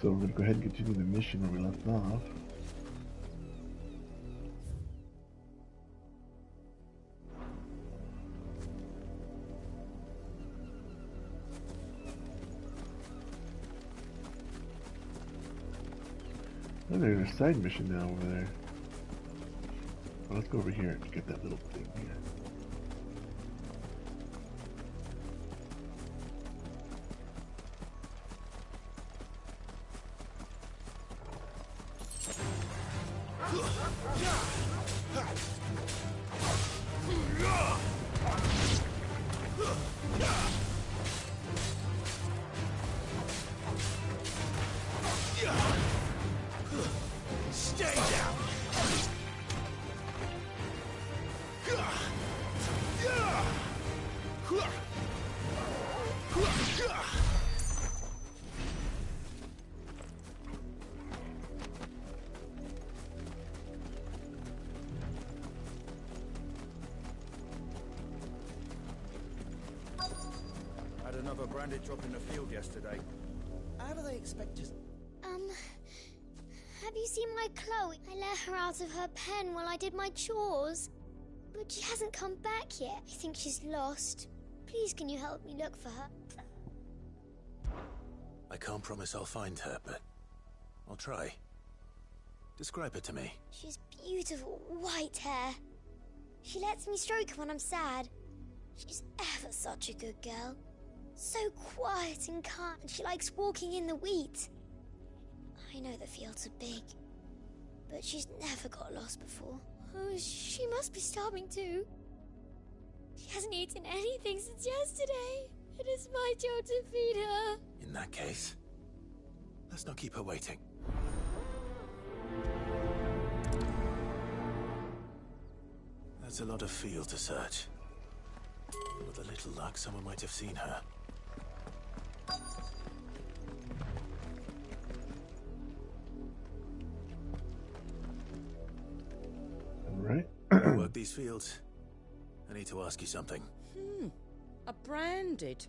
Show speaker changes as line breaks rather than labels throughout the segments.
So we're gonna go ahead and continue the mission where we left off. Oh, there's a side mission now over there. Well, let's go over here and get that little thing here.
Stay down!
Had another branded drop in the field yesterday. How do they expect us?
Have you seen my Chloe? I let her out of her pen while I did my chores. But she hasn't come back yet. I think she's lost. Please, can you help me look for her?
I can't promise I'll find her, but I'll try. Describe her to me.
She's beautiful, white hair. She lets me stroke her when I'm sad. She's ever such a good girl. So quiet and kind. She likes walking in the wheat. I know the fields are big, but she's never got lost before. Oh, she must be starving too. She hasn't eaten anything since yesterday. It is my job to feed her.
In that case, let's not keep her waiting. That's a lot of field to search. With a little luck, someone might have seen her.
Right.
Work these fields. I need to ask you something.
A branded.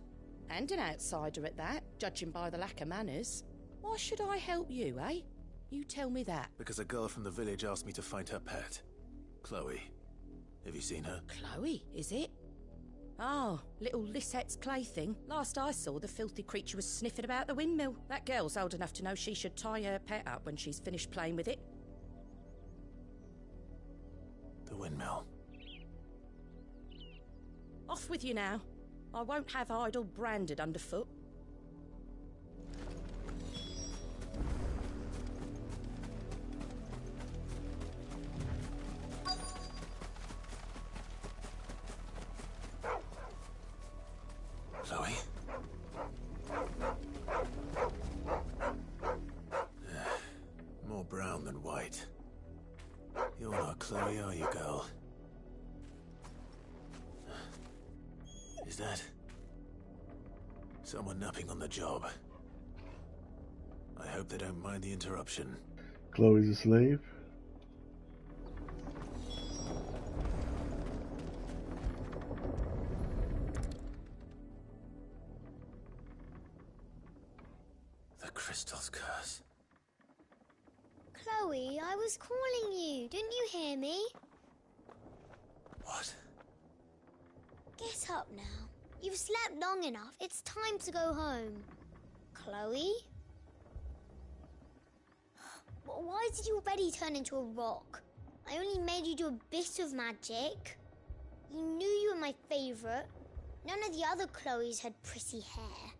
And an outsider at that, judging by the lack of manners. Why should I help you, eh? You tell me that.
Because a girl from the village asked me to find her pet. Chloe. Have you seen her?
Chloe, is it? Oh, little Lisette's plaything. Last I saw, the filthy creature was sniffing about the windmill. That girl's old enough to know she should tie her pet up when she's finished playing with it.
The windmill.
Off with you now. I won't have idle branded underfoot.
Chloe? More brown than white. You're not Chloe, are you, girl? Is that someone napping on the job? I hope they don't mind the interruption.
Chloe's a slave.
The crystal's curse.
Chloe, I was calling you. Didn't you hear me?
What?
Get up now. You've slept long enough. It's time to go home. Chloe? Why did you already turn into a rock? I only made you do a bit of magic. You knew you were my favourite. None of the other Chloes had pretty hair.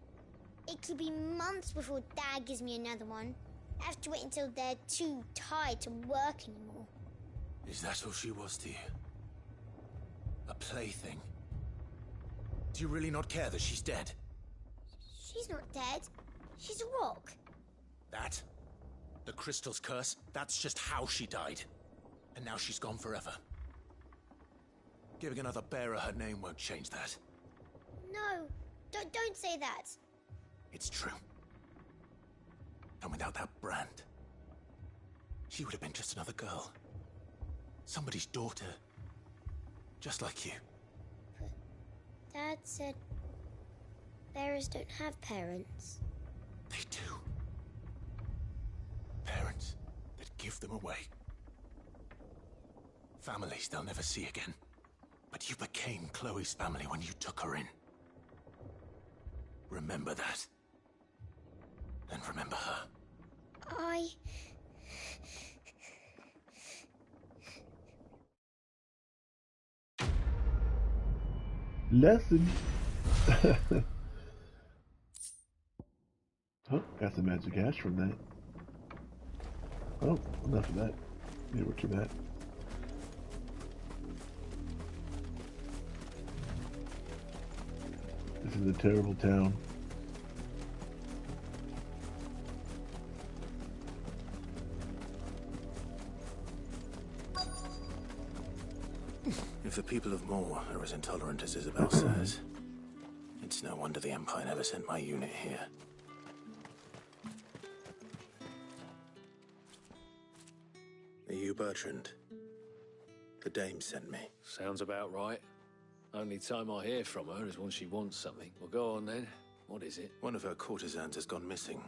It could be months before Dad gives me another one. I have to wait until they're too tired to work anymore.
Is that all she was to you? A plaything? Do you really not care that she's dead?
She's not dead. She's a rock.
That? The crystal's curse? That's just how she died. And now she's gone forever. Giving another bearer her name won't change that.
No, don't say that.
It's true. And without that brand, she would have been just another girl. Somebody's daughter. Just like you.
But Dad said bearers don't have parents.
They do. give them away. Families they'll never see again. But you became Chloe's family when you took her in. Remember that. And remember her.
Lesson. Oh, got some magic ash from that. Oh, enough of that. Maybe we'll try that. This is a terrible town.
If the people of Moor are as intolerant as Isabel says, it's no wonder the Empire never sent my unit here. Are you Bertrand? The dame sent me.
Sounds about right. Only time I hear from her is when she wants something. Well, go on then. What is it?
One of her courtesans has gone missing,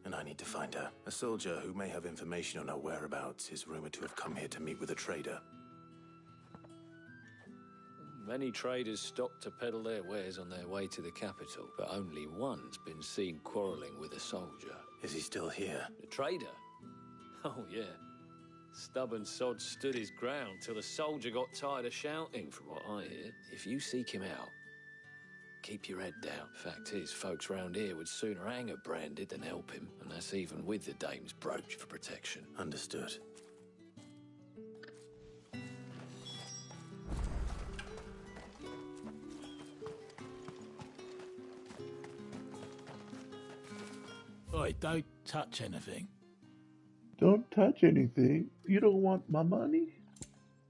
and I need to find her. A soldier who may have information on her whereabouts is rumored to have come here to meet with a trader.
Many traders stop to peddle their wares on their way to the capital, but only one's been seen quarrelling with a soldier.
Is he still here?
The trader? Oh, yeah. Stubborn sod stood his ground till the soldier got tired of shouting, from what I hear. If you seek him out, keep your head down. Fact is, folks round here would sooner hang a branded than help him, and that's even with the dame's brooch for protection.
Understood.
Oi, don't touch anything.
Don't touch anything. You don't want my money?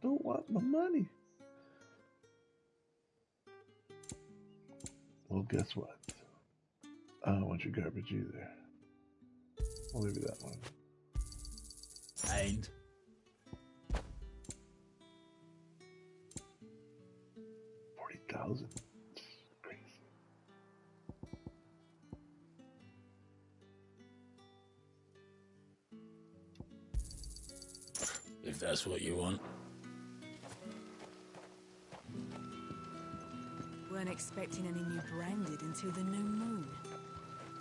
Don't want my money. Well, guess what? I don't want your garbage either. Well, maybe that one.
And
40,000. Crazy.
if that's what you want.
Weren't expecting any new branded until the new moon.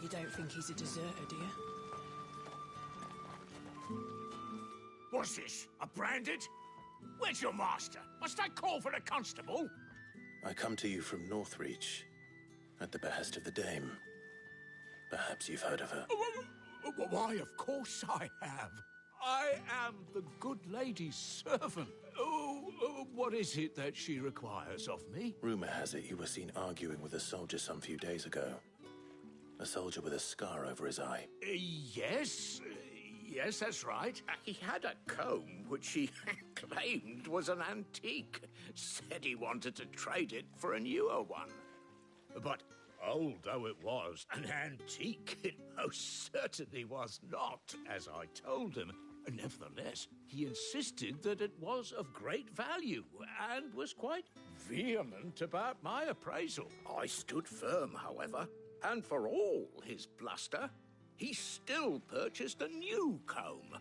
You don't think he's a deserter, do you?
What's this? A branded? Where's your master? Must I call for the constable?
I come to you from Northreach, at the behest of the dame. Perhaps you've heard of her.
Why, of course I have. I am the good lady's servant. What is it that she requires of me?
Rumor has it you were seen arguing with a soldier some few days ago. A soldier with a scar over his eye.
Yes, that's right. He had a comb which he claimed was an antique. Said he wanted to trade it for a newer one. But old though it was, an antique it most certainly was not, as I told him. Nevertheless, he insisted that it was of great value and was quite vehement about my appraisal. I stood firm, however, and for all his bluster, he still purchased a new comb,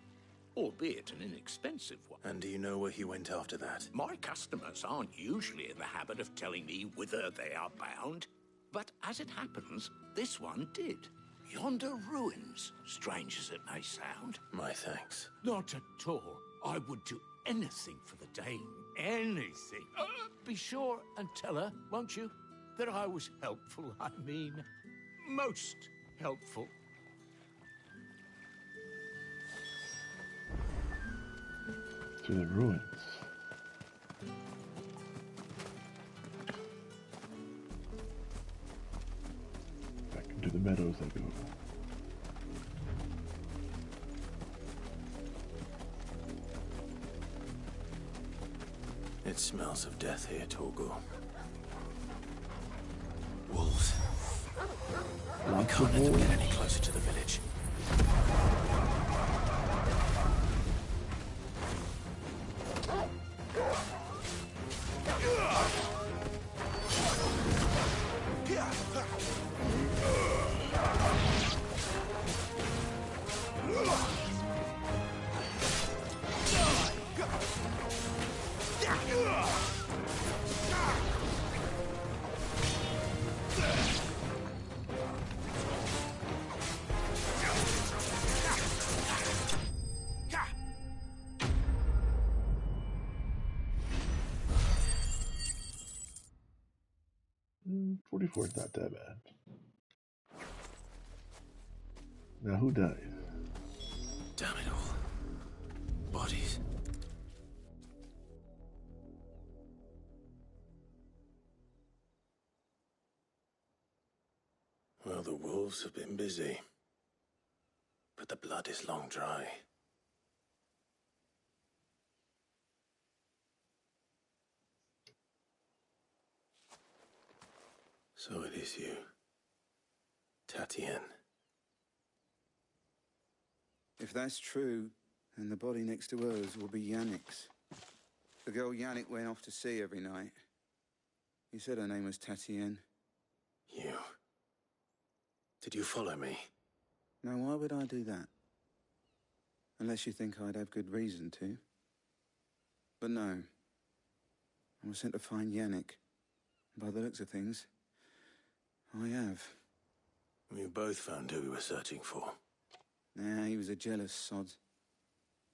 albeit an inexpensive one.
And do you know where he went after that?
My customers aren't usually in the habit of telling me whither they are bound, but as it happens, this one did. Yonder ruins, strange as it may sound.
My thanks.
Not at all. I would do anything for the dame. Anything. Be sure and tell her, won't you, that I was helpful. I mean, most helpful.
To the ruins. Back into the meadows I go.
It smells of death here, Torgal. Wolves. We can't let them get any closer to the village.
24's not that bad. Now, who died?
Damn it all. Bodies. Well, the wolves have been busy. But the blood is long dry. So it is you, Tatienne.
If that's true, then the body next to hers will be Yannick's. The girl Yannick went off to see every night. He said her name was Tatienne.
You... Did you follow me?
Now, why would I do that? Unless you think I'd have good reason to. But no. I was sent to find Yannick. By the looks of things, I have.
We both found who we were searching for.
Nah, he was a jealous sod.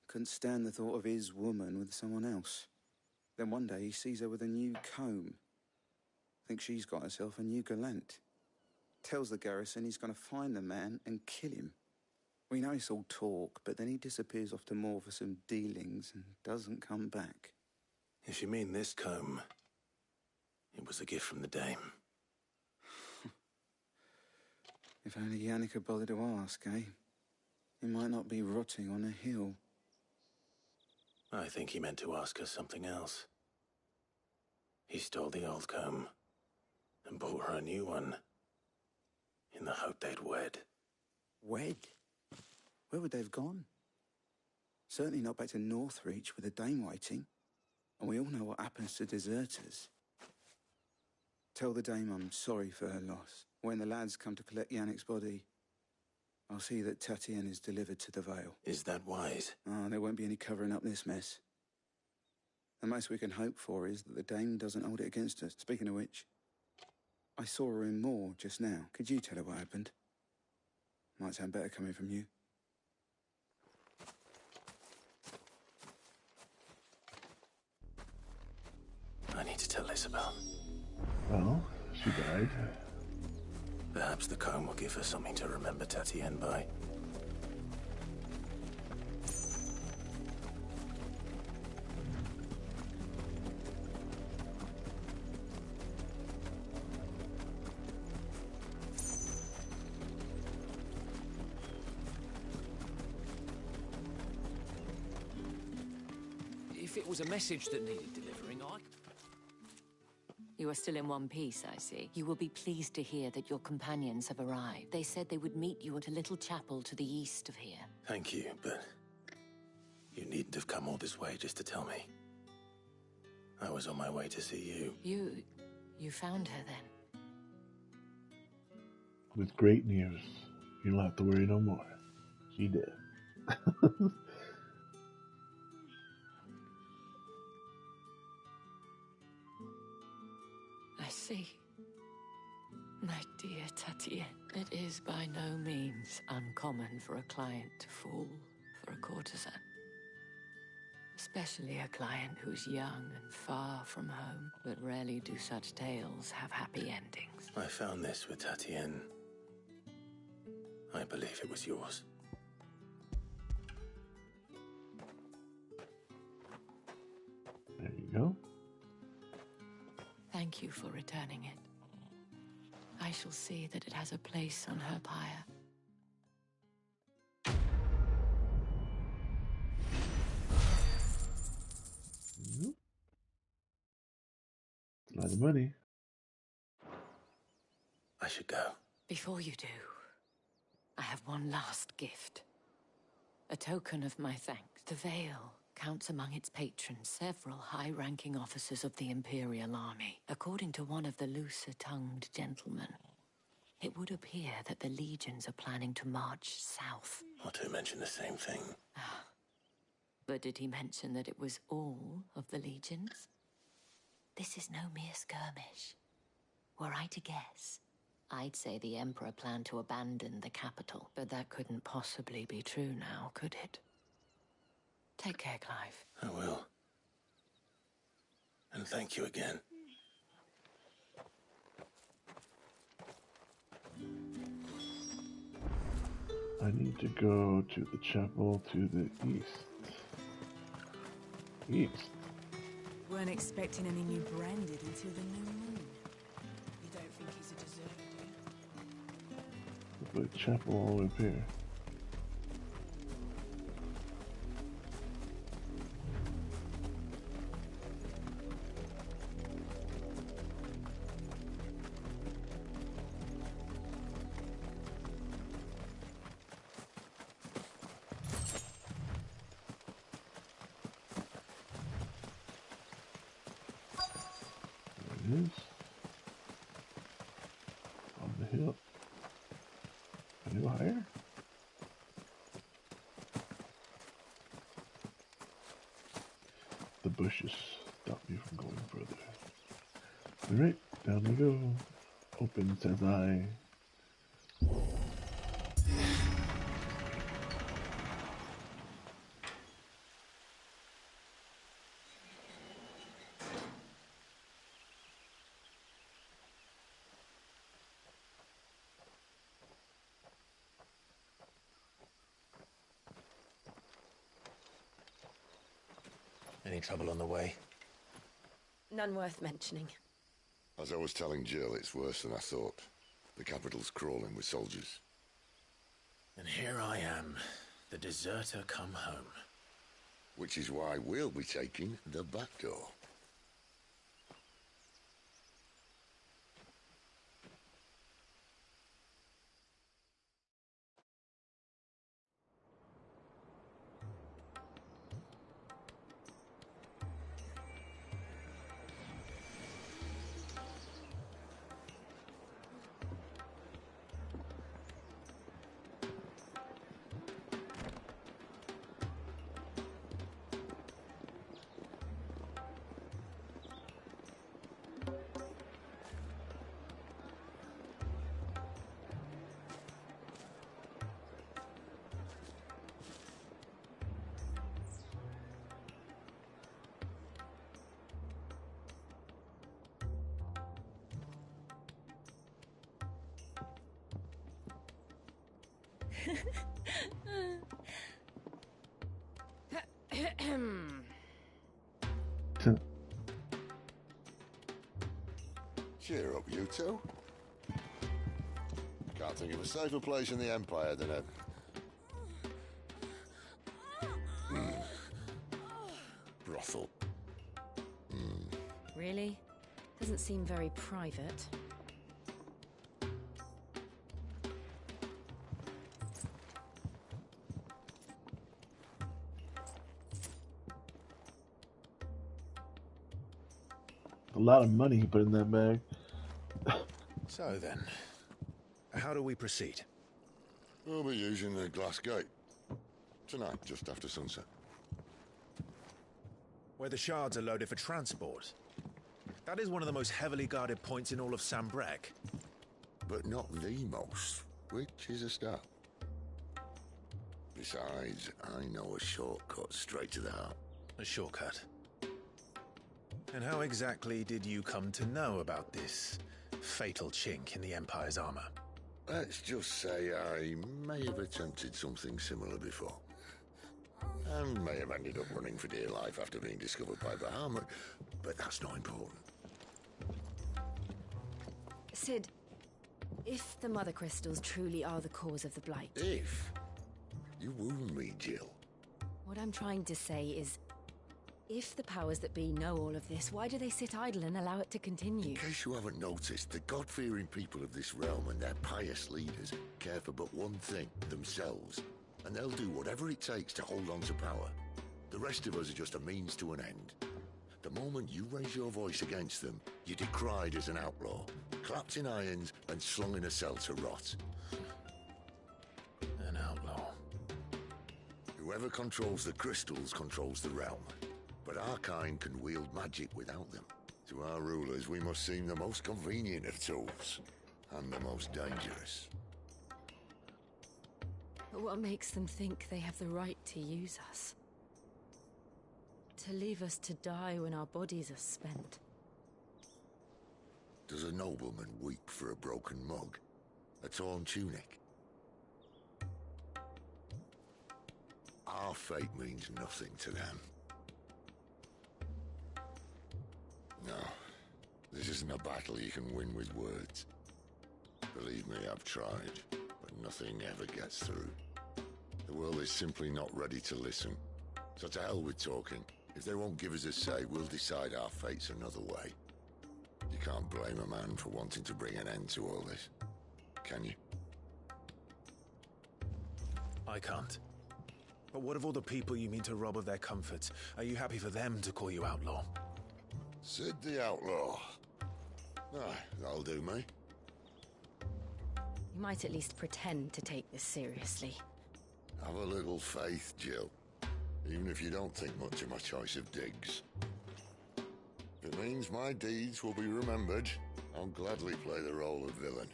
Couldn't stand the thought of his woman with someone else. Then one day he sees her with a new comb. Thinks she's got herself a new gallant. Tells the garrison he's going to find the man and kill him. We know it's all talk, but then he disappears off to Moor for some dealings and doesn't come back.
If you mean this comb, it was a gift from the dame.
If only Yannick had bothered to ask, eh? He might not be rotting on a hill.
I think he meant to ask her something else. He stole the old comb and bought her a new one in the hope they'd wed.
Wed? Where would they have gone? Certainly not back to Northreach with a dame waiting. And we all know what happens to deserters. Tell the dame I'm sorry for her loss. When the lads come to collect Yannick's body, I'll see that Tatienne is delivered to the Vale.
Is that wise?
Oh, there won't be any covering up this mess. The most we can hope for is that the dame doesn't hold it against us. Speaking of which, I saw her in Moor just now. Could you tell her what happened? Might sound better coming from you.
I need to tell Isabel.
Well, she died.
Perhaps the comb will give her something to remember Tatienne by.
If it was a message that needed delivering,
You are still in one piece, I see. You will be pleased to hear that your companions have arrived. They said they would meet you at a little chapel to the east of here.
Thank you, but you needn't have come all this way just to tell me. I was on my way to see you.
You found her then?
With great news. You don't have to worry no more. She did.
I see. My dear Tatienne, it is by no means uncommon for a client to fall for a courtesan. Especially a client who's young and far from home. But rarely do such tales have happy endings.
I found this with Tatienne. I believe it was yours.
There you go.
Thank you for returning it. I shall see that it has a place on her pyre.
A lot of money.
I should go.
Before you do, I have one last gift. A token of my thanks. The Vale counts among its patrons several high-ranking officers of the Imperial Army. According to one of the looser-tongued gentlemen, it would appear that the legions are planning to march south.
Not to mention the same thing.
But did he mention that it was all of the legions? This is no mere skirmish. Were I to guess, I'd say the Emperor planned to abandon the capital. But that couldn't possibly be true now, could it? Take care, Clive.
I will. And thank you again.
I need to go to the chapel to the east. East.
Weren't expecting any new branded until the new moon. You don't think he's a deserter, do you?
The chapel all the way up here. There it is. On the hill. A little higher. The bushes stop me from going further. Alright, down we go. Open says I.
Any trouble on the way?
None worth mentioning.
As I was telling Jill, it's worse than I thought. The capital's crawling with soldiers.
And here I am, the deserter come home.
Which is why we'll be taking the back door. Cheer up, you two. Can't think of a safer place in the Empire than a... brothel.
Really? Doesn't seem very private.
A lot of money he put in that bag.
So then, how do we proceed?
We'll be using the glass gate. Tonight, just after sunset.
Where the shards are loaded for transport. That is one of the most heavily guarded points in all of Sambrek.
But not the most, which is a start. Besides, I know a shortcut straight to the heart.
A shortcut. And how exactly did you come to know about this fatal chink in the Empire's armor?
Let's just say I may have attempted something similar before. And may have ended up running for dear life after being discovered by Bahamut, but that's not important.
Sid, if the Mother Crystals truly are the cause of the Blight...
If? You wound me, Jill.
What I'm trying to say is, if the powers that be know all of this, why do they sit idle and allow it to continue?
In case you haven't noticed, the God-fearing people of this realm and their pious leaders care for but one thing, themselves. And they'll do whatever it takes to hold on to power. The rest of us are just a means to an end. The moment you raise your voice against them, you're decried as an outlaw, clapped in irons and slung in a cell to rot.
An outlaw.
Whoever controls the crystals controls the realm. But our kind can wield magic without them. To our rulers, we must seem the most convenient of tools. And the most dangerous.
But what makes them think they have the right to use us? To leave us to die when our bodies are spent?
Does a nobleman weep for a broken mug? A torn tunic? our fate means nothing to them. No, this isn't a battle you can win with words. Believe me, I've tried, but nothing ever gets through. The world is simply not ready to listen. So to hell with talking. If they won't give us a say, we'll decide our fates another way. You can't blame a man for wanting to bring an end to all this, can you?
I can't. But what of all the people you mean to rob of their comforts? Are you happy for them to call you outlaw?
Sid the Outlaw. Ah, that'll do me.
You might at least pretend to take this seriously.
Have a little faith, Jill. Even if you don't think much of my choice of digs. If it means my deeds will be remembered, I'll gladly play the role of villain.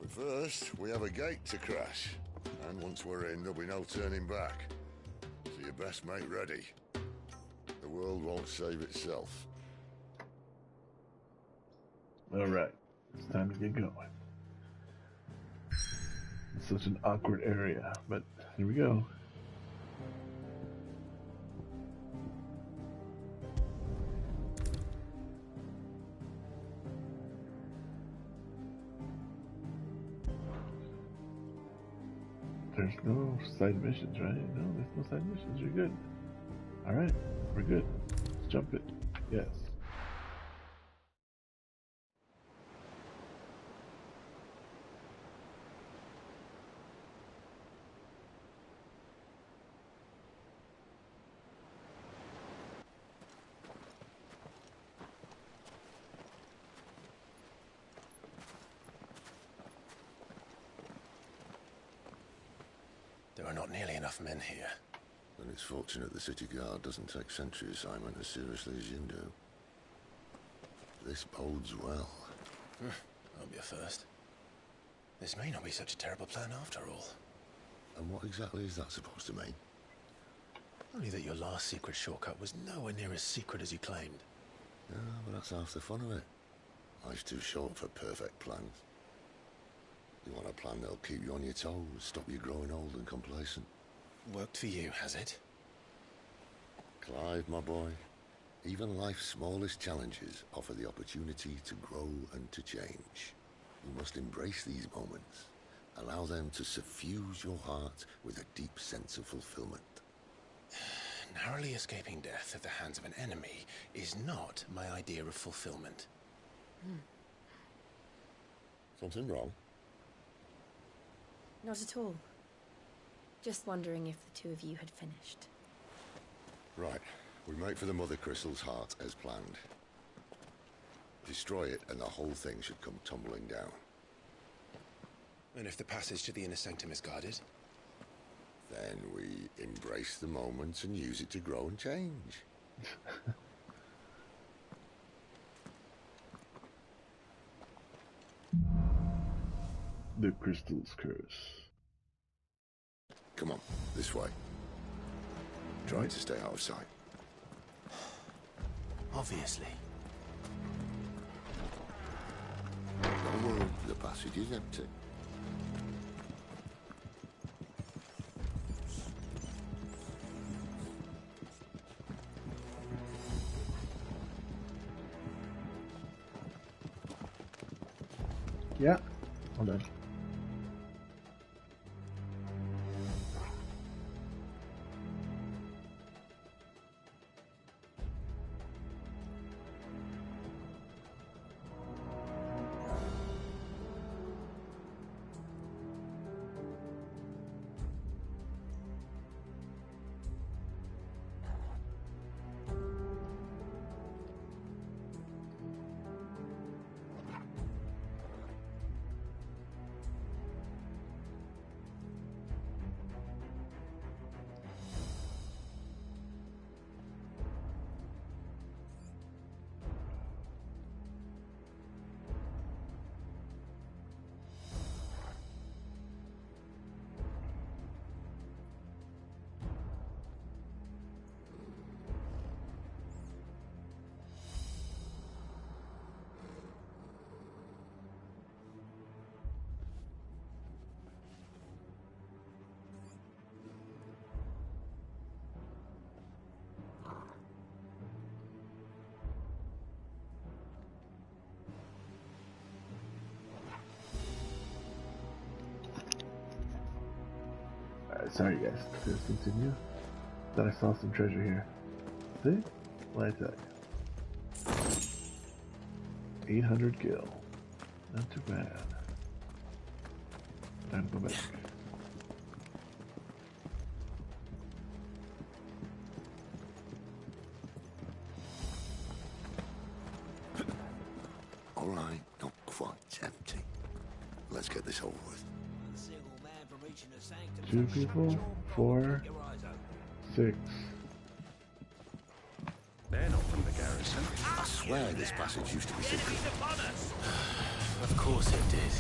But first, we have a gate to crash. And once we're in, there'll be no turning back. So you best make ready. The world won't save itself.
Alright, it's time to get going. It's such an awkward area, but here we go. There's no side missions, right? No, there's no side missions. You're good. Alright, we're good. Let's jump it. Yes.
There are not nearly enough men here.
Then it's fortunate the city guard doesn't take sentry assignment as seriously as you do. This bodes well.
That'll be a first. This may not be such a terrible plan after all.
And what exactly is that supposed to mean?
Only that your last secret shortcut was nowhere near as secret as you claimed.
Yeah, but that's half the fun of it. Life's too short for perfect plans. You want a plan that'll keep you on your toes, stop you growing old and complacent.
Worked for you, has it?
Clive, my boy, even life's smallest challenges offer the opportunity to grow and to change. You must embrace these moments. Allow them to suffuse your heart with a deep sense of fulfillment.
Narrowly escaping death at the hands of an enemy is not my idea of fulfillment.
Something wrong?
Not at all. Just wondering if the two of you had finished.
Right. We make for the Mother Crystal's heart as planned. Destroy it and the whole thing should come tumbling down.
And if the passage to the inner sanctum is guarded?
Then we embrace the moment and use it to grow and change.
The Crystal's Curse.
Come on, this way. Try to stay out of sight.
Obviously.
Don't worry, the passage is empty.
Yeah, hold on. sorry guys. Let's continue. Thought I saw some treasure here. See? What I tell you. 800 gil. Not too bad. Time to go back.
All right, not quite empty. Let's get this over with.
2 people, 4, 6.
They're not from the garrison. I swear this passage used to be secret.
Of course it did.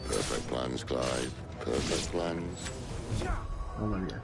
Perfect plans, Clive. Perfect plans.
Oh my god.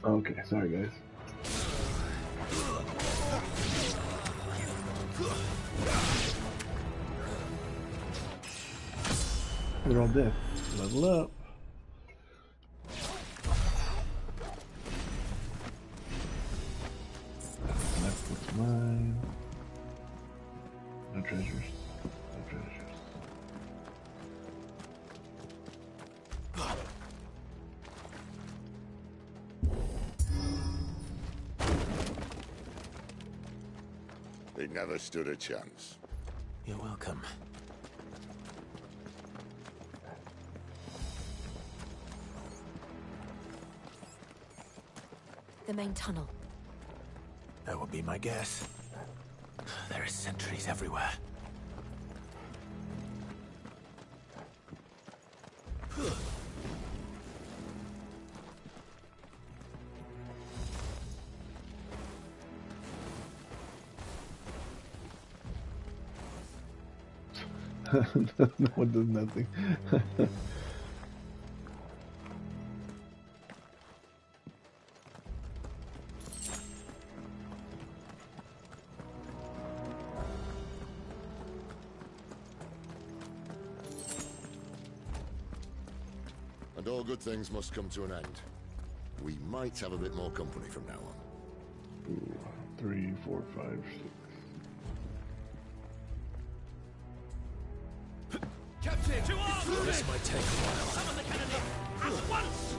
Okay, sorry guys. We're all dead. Level up. That's what's mine. No treasures. No treasures.
They never stood a chance.
You're welcome.
The main tunnel.
That would be my guess. There are sentries everywhere.
No one does nothing.
And all good things must come to an end. We might have a bit more company from now on.
Ooh, 3, 4, 5, 6.
Captain! To arms!
This might take a while.
Summon the cannoneer! At once!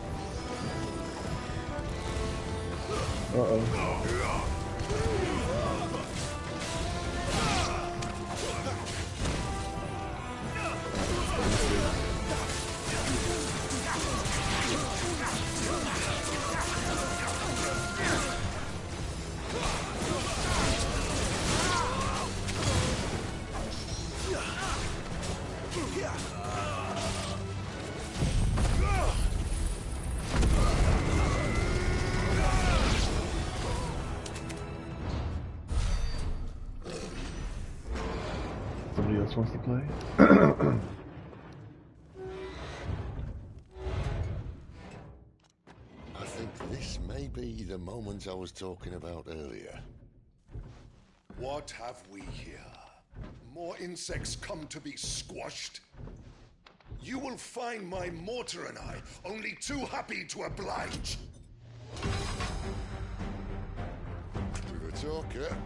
Uh-oh. Somebody else wants to play?
I think this may be the moment I was talking about earlier.
What have we here? More insects come to be squashed? You will find my mortar and I only too happy to oblige.
With a talker.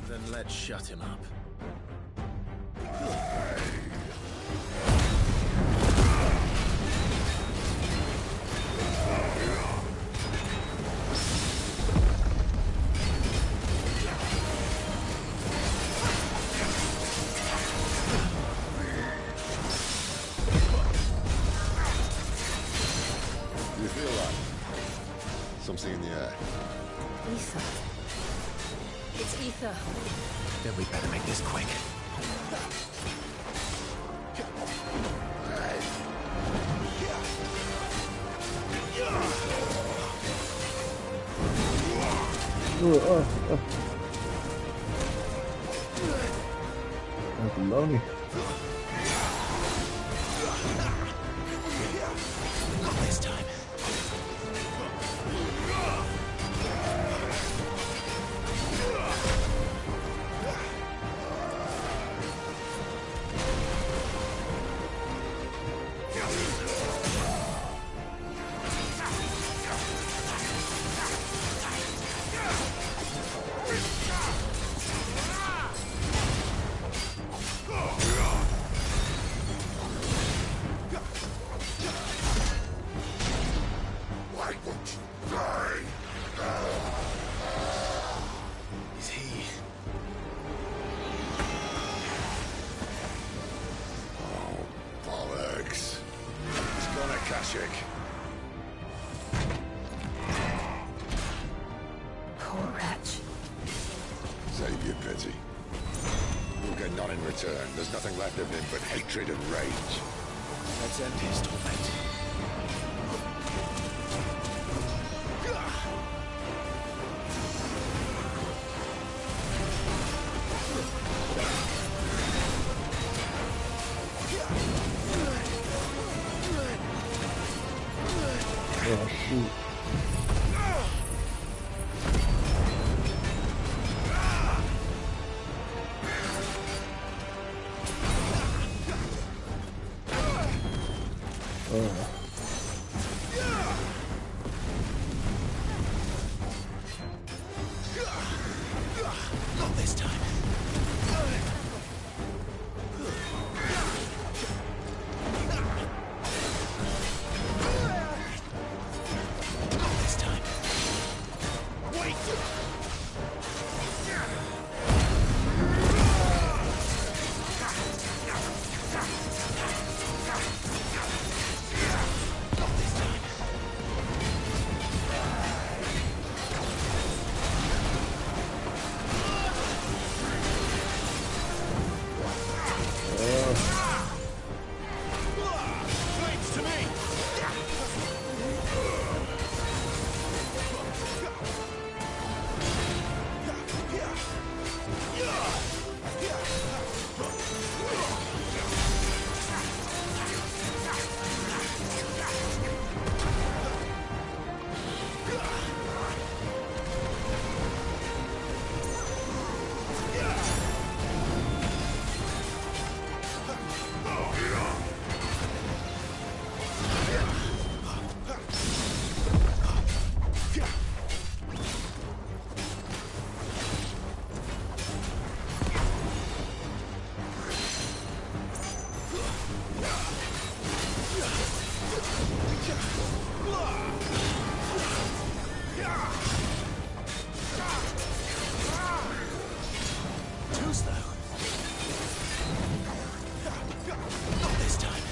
Then let's shut him up.
You feel that? Something in the air.
Ether. It's ether.
Then we better make this quick.
That's lonely.
Not this time.
Poor wretch.
Save your pity. You'll get none in return. There's nothing left of him but hatred and rage.
Let's end his torment.
Oh, shoot.
Not this time. Not this time. Wait! Not this time. Flames to me! Too slow. Not this time.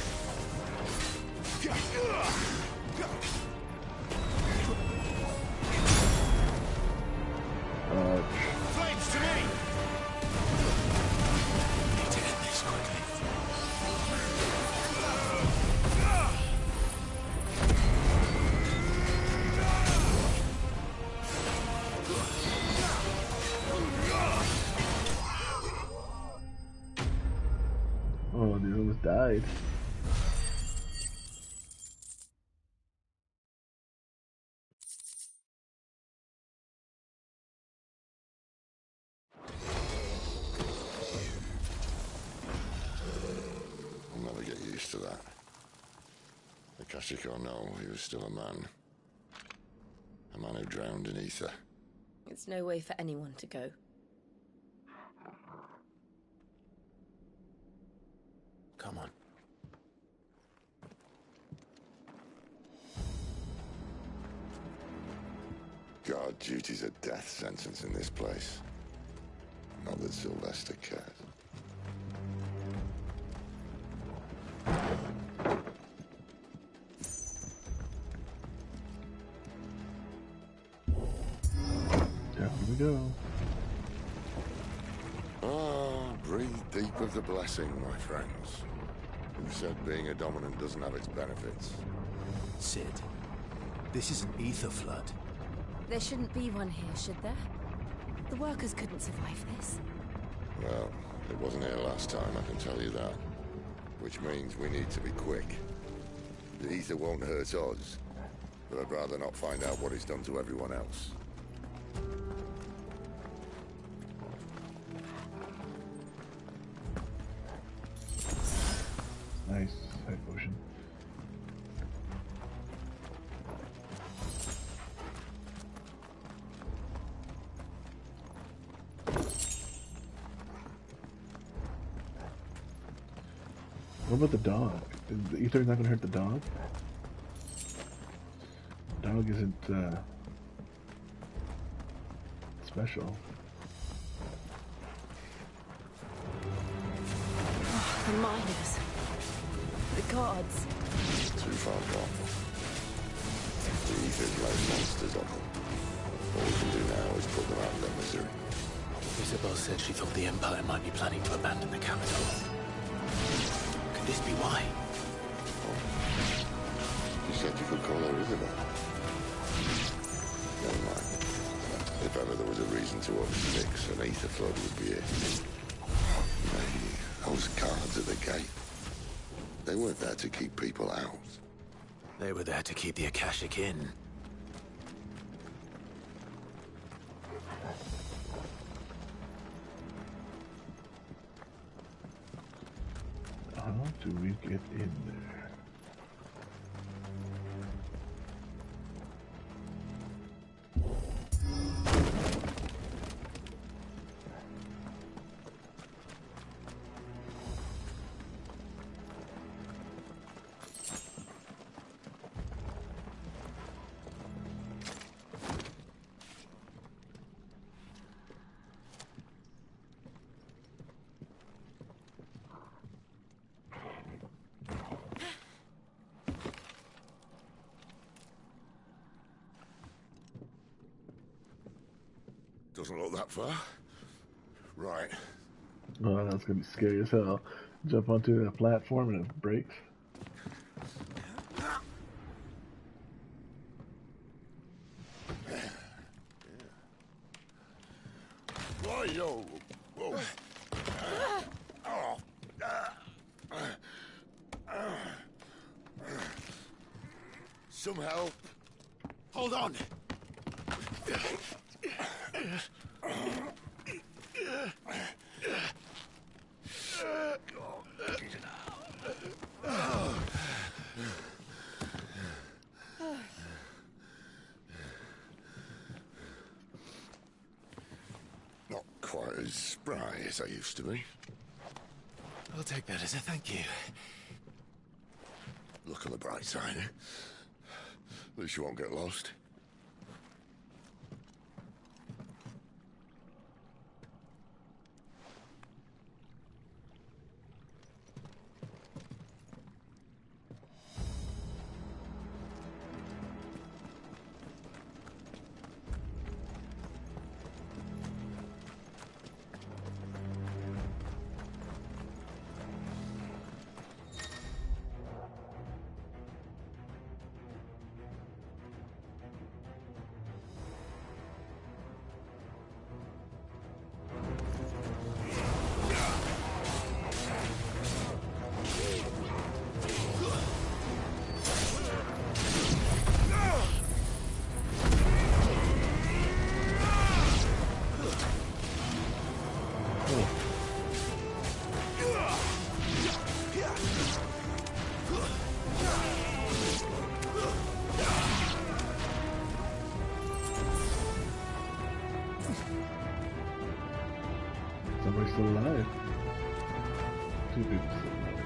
Flames to me! Need to end this quickly.
Oh, dude, almost died.
I'll never get used to that. Akashic or no, he was still a man. A man who drowned in ether.
It's no way for anyone to go.
Come on.
God, duty's a death sentence in this place. Not that Sylvester cares.
go.
Ah, breathe deep of the blessing, my friends. Who said being a dominant doesn't have its benefits?
Sid, this is an ether flood.
There shouldn't be one here, should there? The workers couldn't survive this.
Well, it wasn't here last time, I can tell you that. Which means we need to be quick. The ether won't hurt us, but I'd rather not find out what it's done to everyone else.
Nice. Side potion. What about the dog? Is the ether not going to hurt the dog? Dog isn't special.
The miners. The gods.
Too far gone. The ether's laid monsters on them. All we can do now is put them out of their misery.
Isabel said she thought the Empire might be planning to abandon the capital. Could this be why?
You said you could call her Isabel. Never mind. If ever there was a reason to up sticks, an ether flood would be it. Maybe those guards at the gate. They weren't there to keep people out.
They were there to keep the Akashic in.
How do we get in there?
Doesn't look that far. Right.
Oh, that's gonna be scary as hell. Jump onto that platform and it breaks.
Whoa, yo. Whoa. Some help.
Hold on!
Not quite as spry as I used to be.
I'll take that as a thank you.
Look on the bright side, eh? At least you won't get lost.
Somebody's still alive. Two people still alive.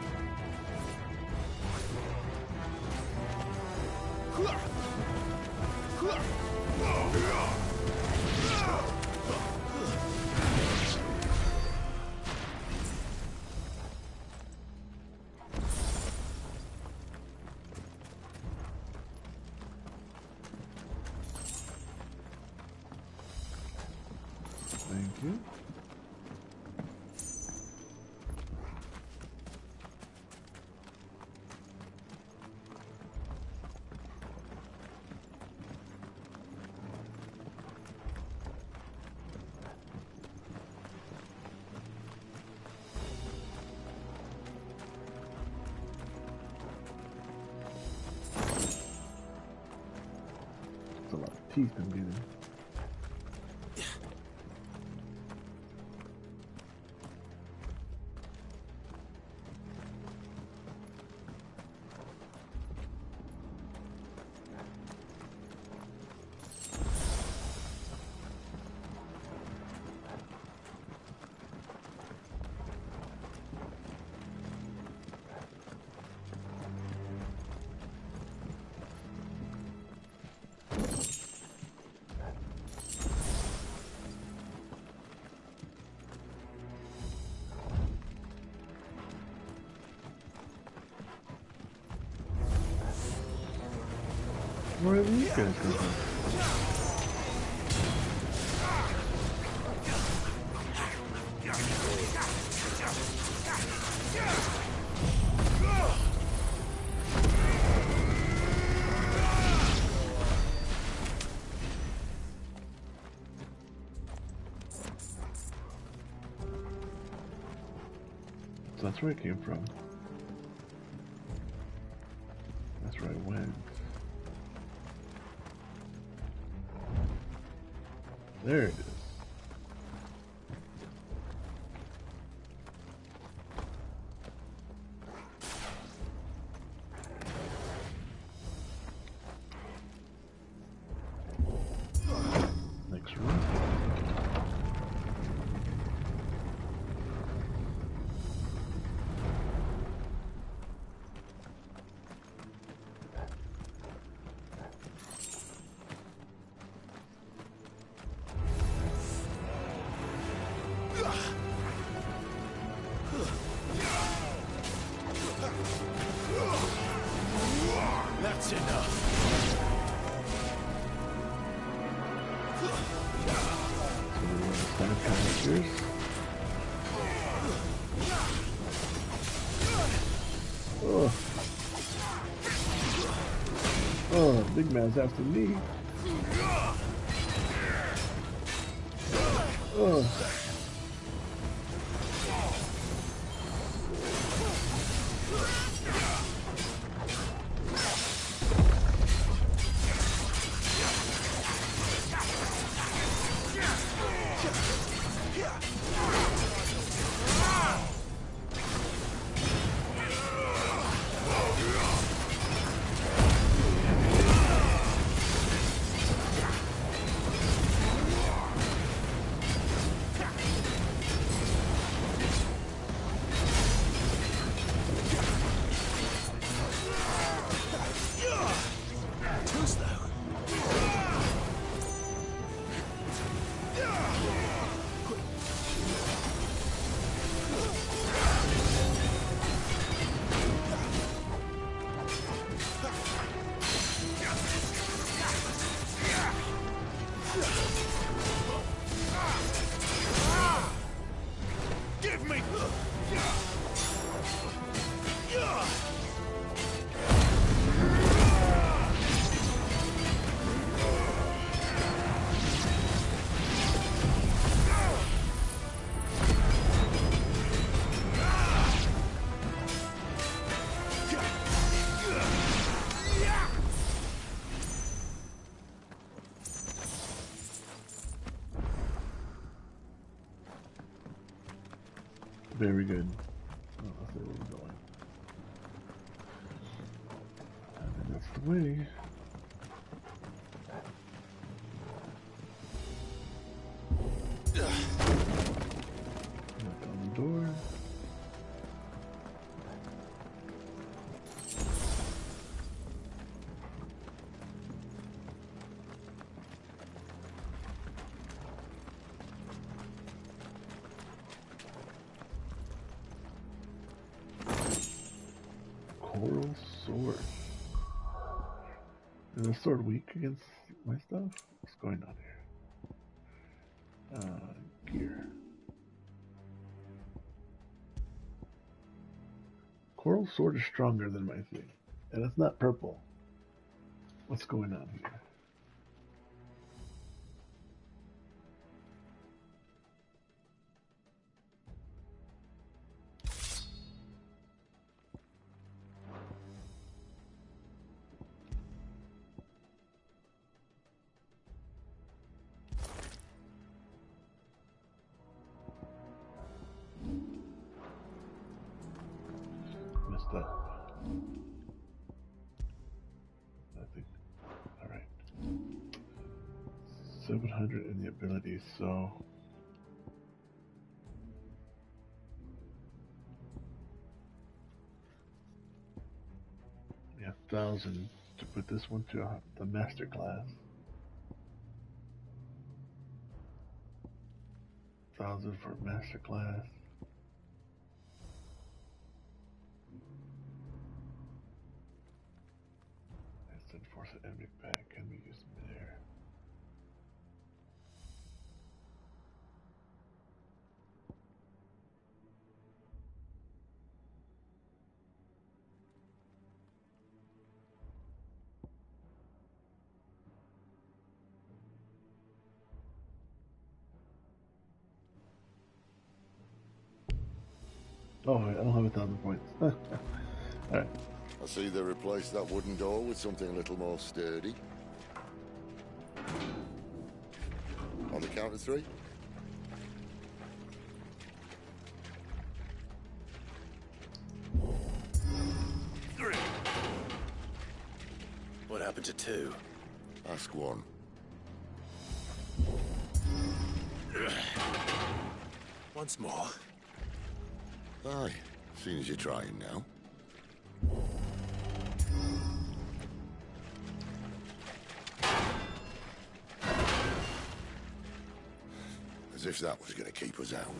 you. That's a lot of teeth I'm getting. Where are these guys come from? So that's where it came from. That's where I went. There it is. Next room.
That's enough.
Five characters. Oh. Oh, big man's after me. Oh.
Give me!
Very good. Oh, that's where we're going. And then that's the way. Knock on the door. Coral sword. Is the sword weak against my stuff? What's going on here? gear. Coral sword is stronger than my thing. And it's not purple. What's going on here? Messed up. Nothing. Alright. 700 in the abilities, so yeah, 1,000 to put this one to the master class. 1,000 for master class. Instant force an enemy back can be used there. Oh, I don't have 1,000 points. Alright.
I see they replaced that wooden door with something a little more sturdy. On the count of 3?
What happened to 2?
Ask 1.
Once more.
Aye, seeing as you're trying now. As if that was going to keep us out.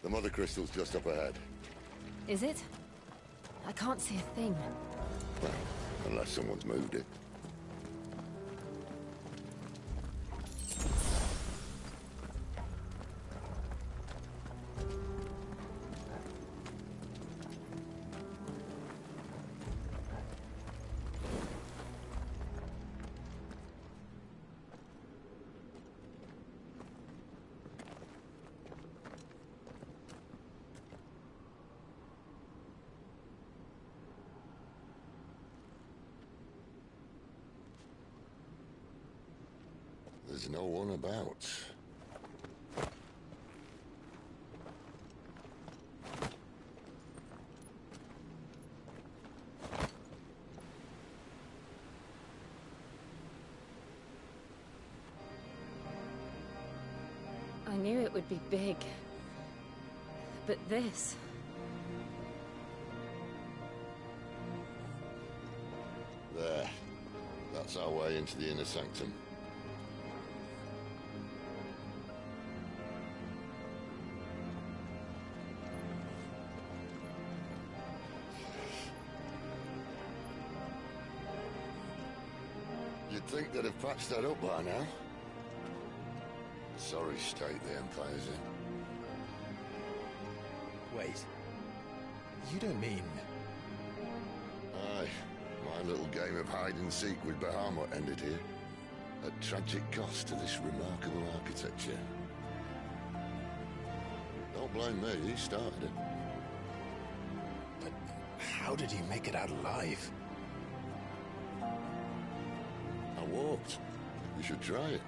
The mother crystal's just up ahead.
Is it? I can't see a thing.
Well, unless someone's moved it. There's no one about.
I knew it would be big. But this...
There. That's our way into the inner sanctum. You'd think they'd have patched that up by now. Sorry state the Empire's in.
Wait. You don't mean...
Aye. My little game of hide-and-seek with Bahamut ended here. At tragic cost to this remarkable architecture. Don't blame me, he started it.
But how did he make it out alive?
I walked. You should try it.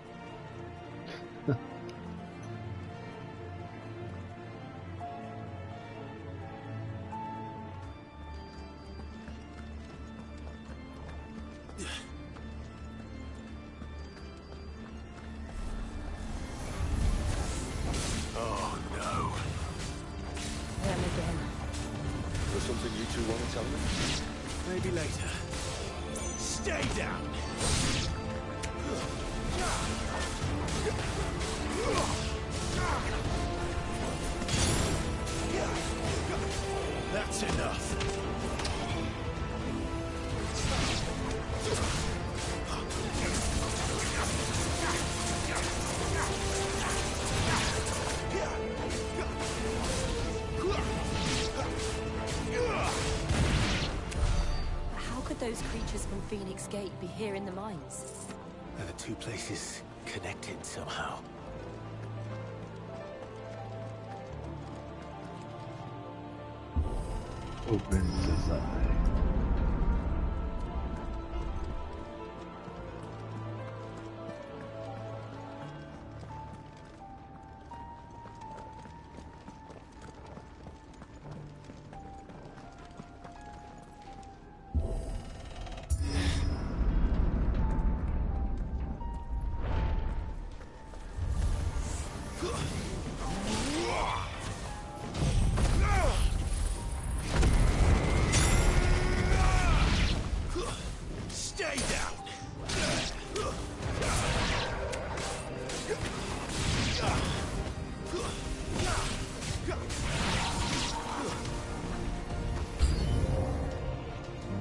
Oh, no.
Them again.
There's something you two want to tell me?
Maybe later. Stay down!
That's enough.
How could those creatures from Phoenix Gate be here in the mines?
Are the two places connected somehow?
Open society.
Stay down!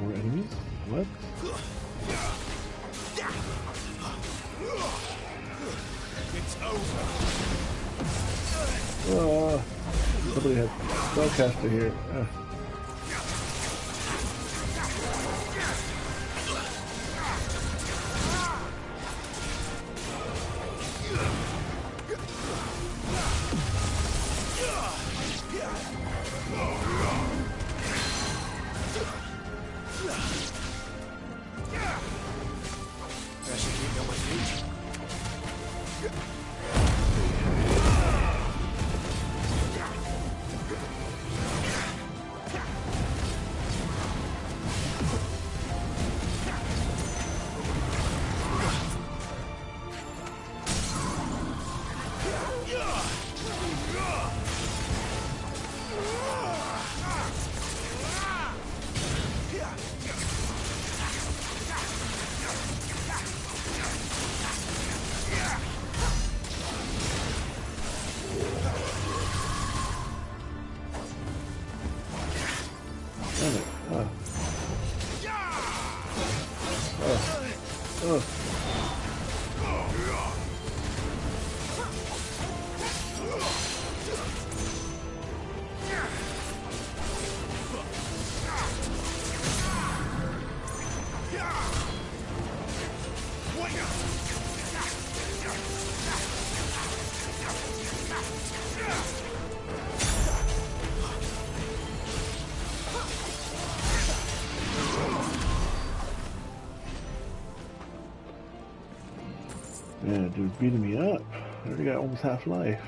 More enemies? What?
It's over.
Somebody has spellcaster here.
I should keep on my feet.
Man, dude's beating me up. I already got almost half life.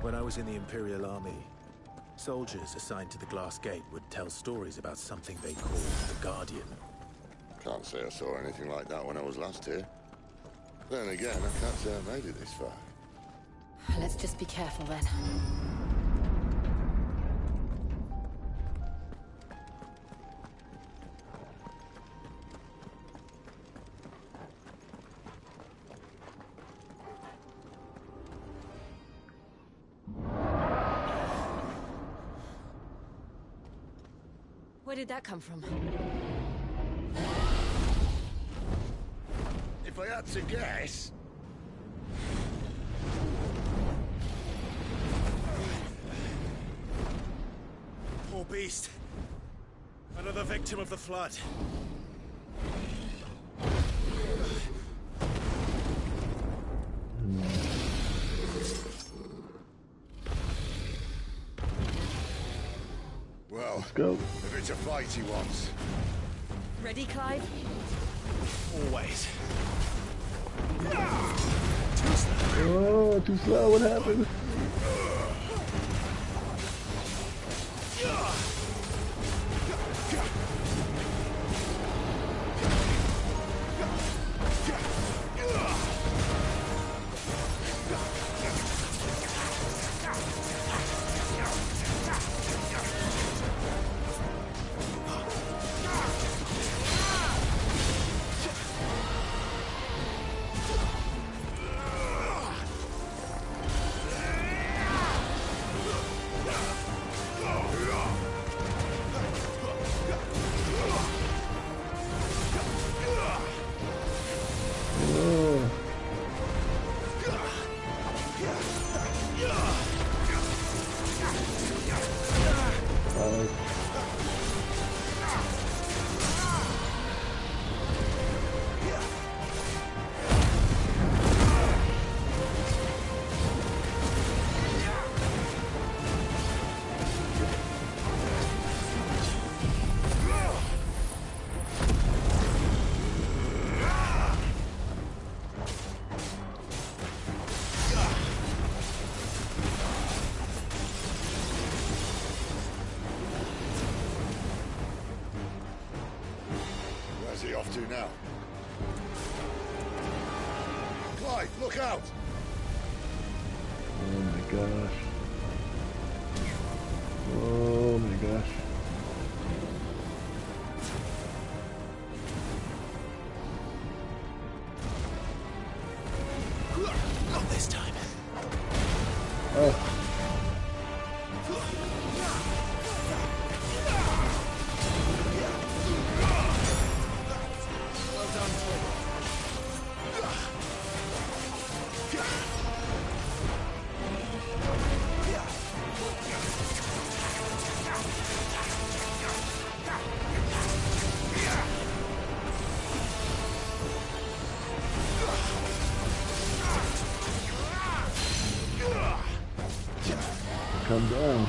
When I was in the Imperial Army, soldiers assigned to the Glass Gate would tell stories about something they called the Guardian.
Can't say I saw anything like that when I was last here. Then again, I can't say I made it this far.
Let's just be careful then.
Where did that come from?
If I had to guess...
Poor beast. Another victim of the flood.
Well,
let's go.
If it's a fight he wants.
Ready, Clive?
Always.
Oh, too slow. What happened?
have to now. Clyde, look out!
Oh my gosh. Oh my gosh.
Not this time.
Oh. Come down.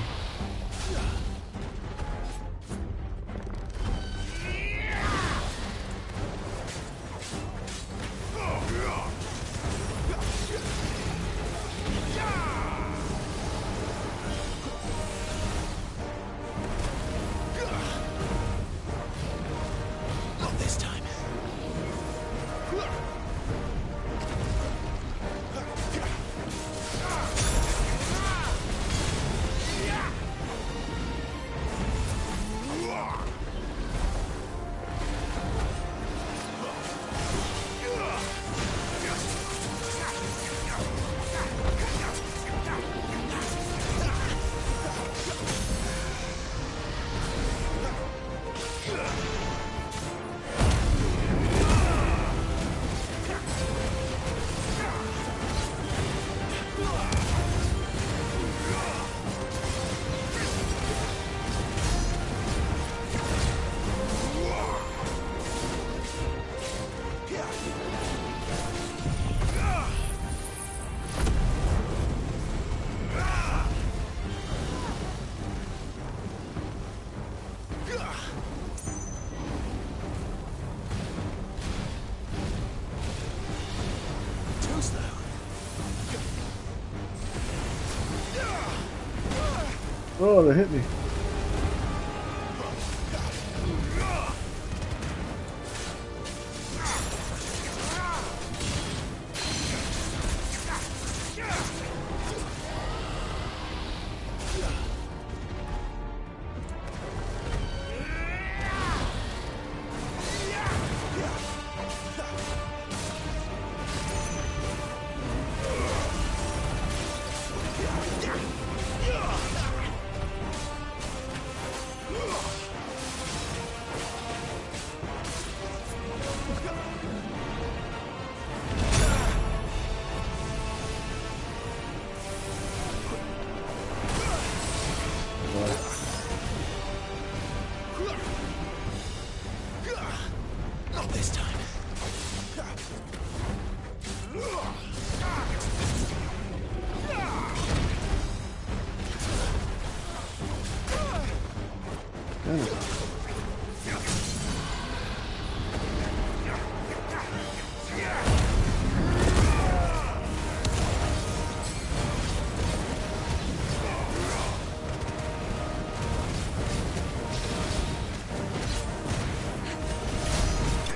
Not this time.
Oh, they hit me.
Not this time.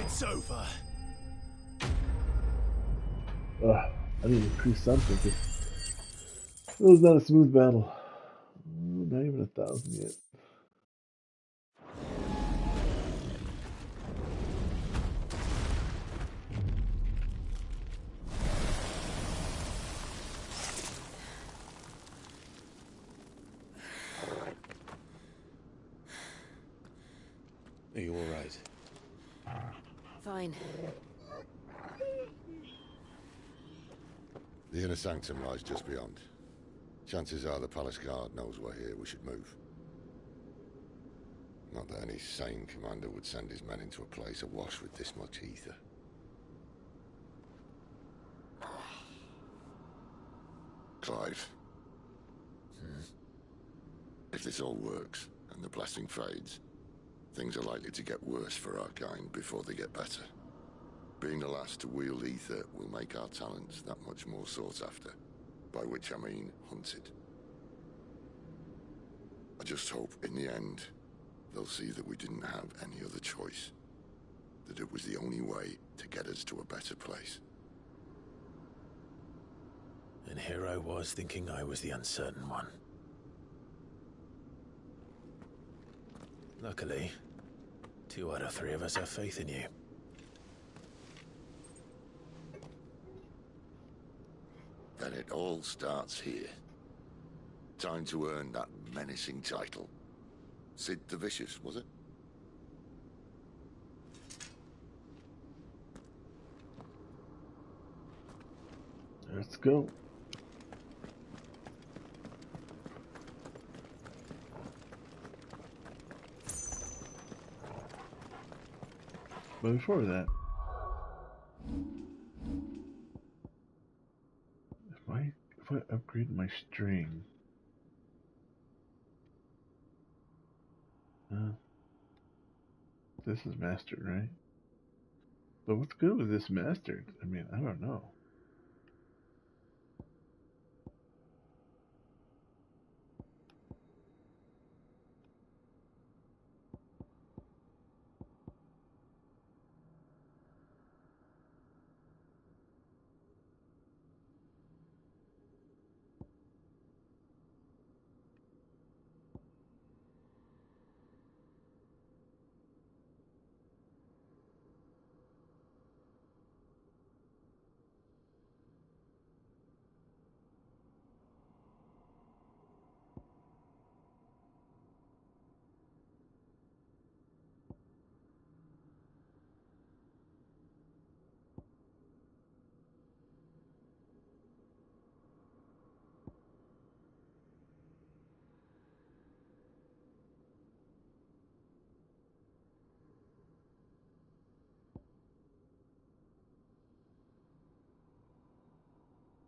It's over.
I need to increase something. It was not a smooth battle. Not even 1,000 yet.
Are you all right?
Fine.
The inner sanctum lies just beyond. Chances are the palace guard knows we're here. We should move. Not that any sane commander would send his men into a place awash with this much ether. Clive. If this all works, and the blessing fades, things are likely to get worse for our kind before they get better. Being the last to wield ether will make our talents that much more sought after, by which I mean hunted. I just hope, in the end, they'll see that we didn't have any other choice. that it was the only way to get us to a better place.
And here I was thinking I was the uncertain one. Luckily, 2 out of 3 of us have faith in you.
Then it all starts here. Time to earn that menacing title. Sid the Vicious, was it?
Let's go. But before that, if I upgrade my string, this is mastered, right? But what's good with this mastered? I mean, I don't know.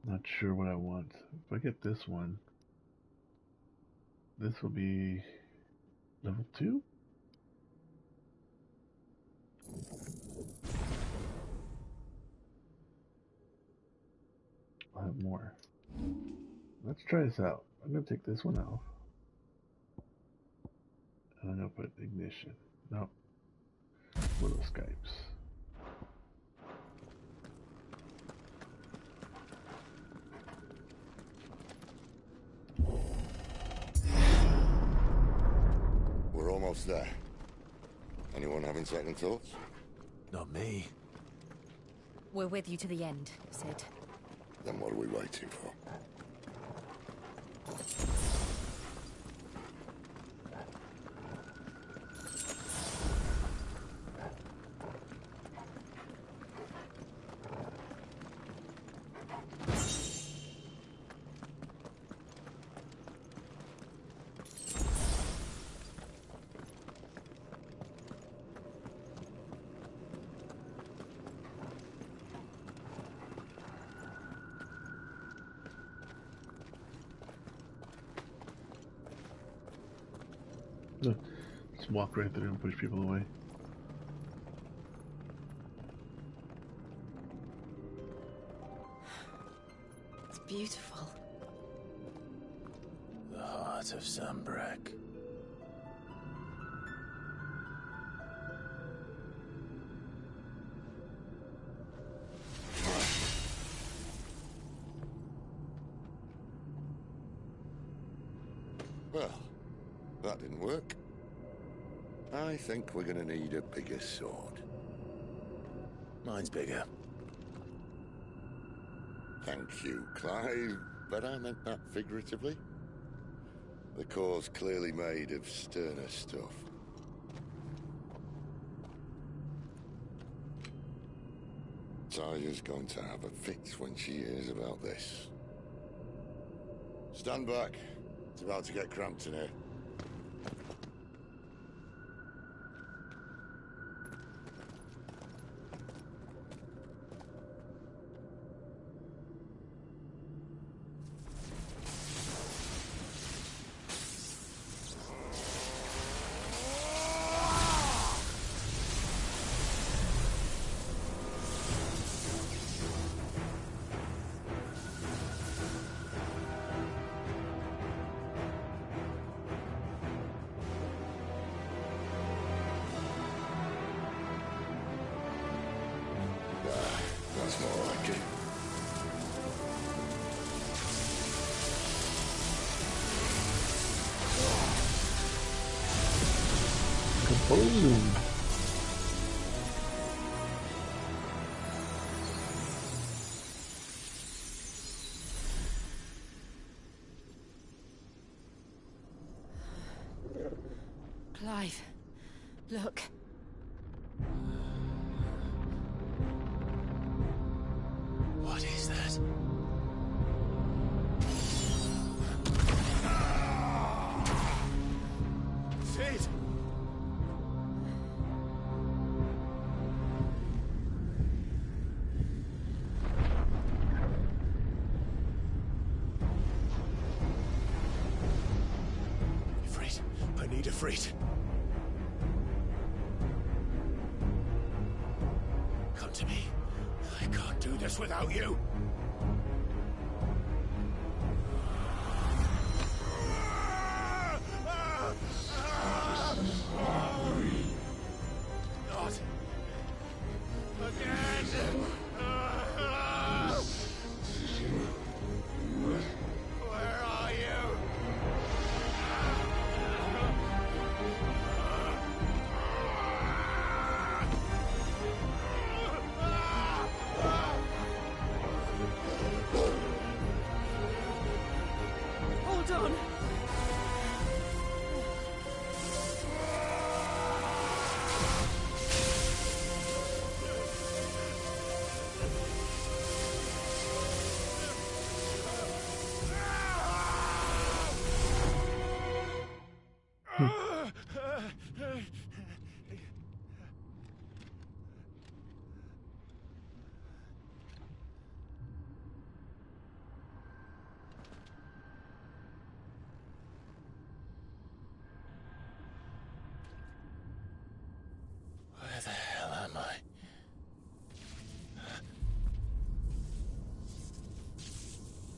Not sure what I want. If I get this one, this will be level 2? I'll have more. Let's try this out. I'm going to take this one off. And I'm going to put ignition. No. Little Skypes.
We're almost there. Anyone having second thoughts?
Not me.
We're with you to the end, Sid.
Then what are we waiting for?
Just walk right through and push people away.
It's beautiful.
The heart of Zambrak.
Well, that didn't work. I think we're gonna need a bigger sword.
Mine's bigger.
Thank you, Clive, but I meant that figuratively. The core's clearly made of sterner stuff. Taya's going to have a fit when she hears about this. Stand back. It's about to get cramped in here.
Boom.
Clive, look.
What is that?
Sid!
Ifrit, I need Ifrit. Come to me. I can't do this without you. Not again. Where are you?
Hold on.
Where the hell am I?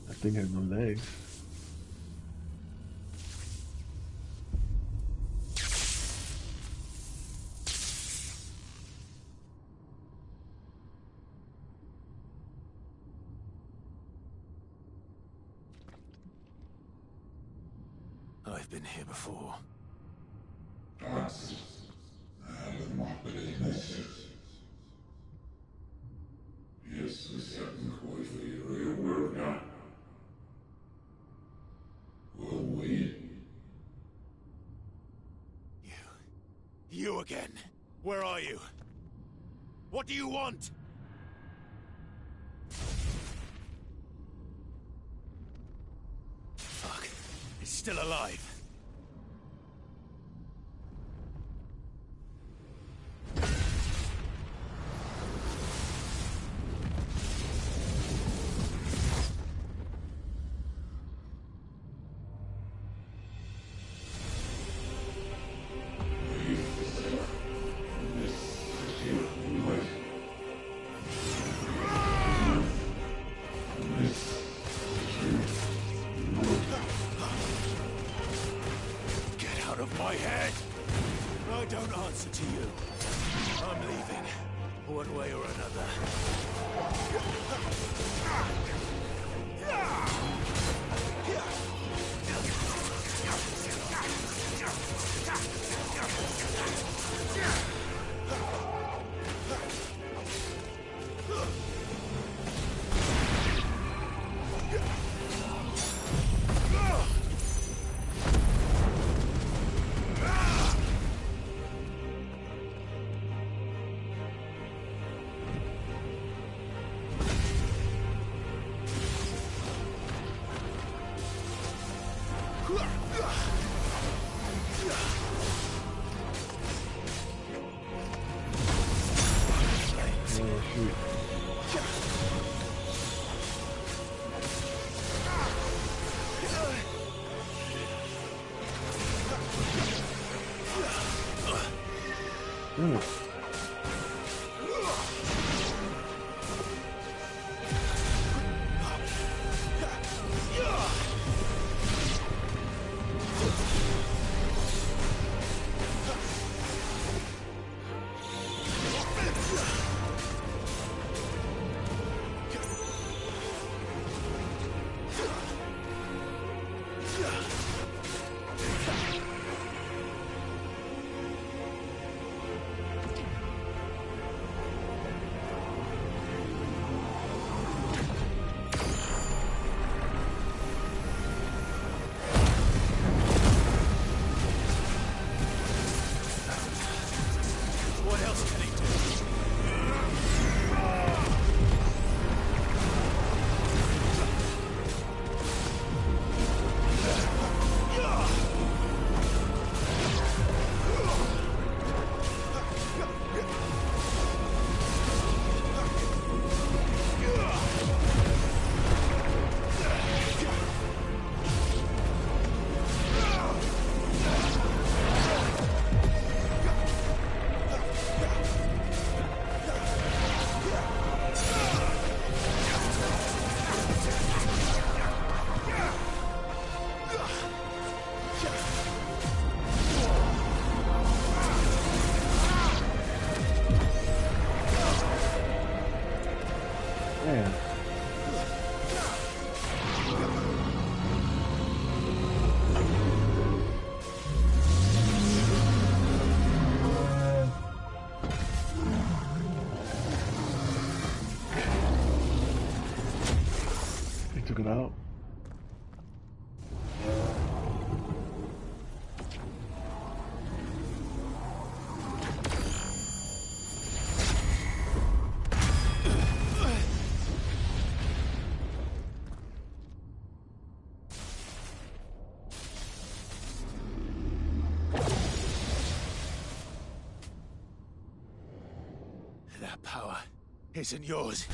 That thing has no legs.
I've been here before.
You again. Where are you? What do you want? Fuck. It's still alive. My head! I don't answer to you. I'm leaving, one way or another. That power isn't yours.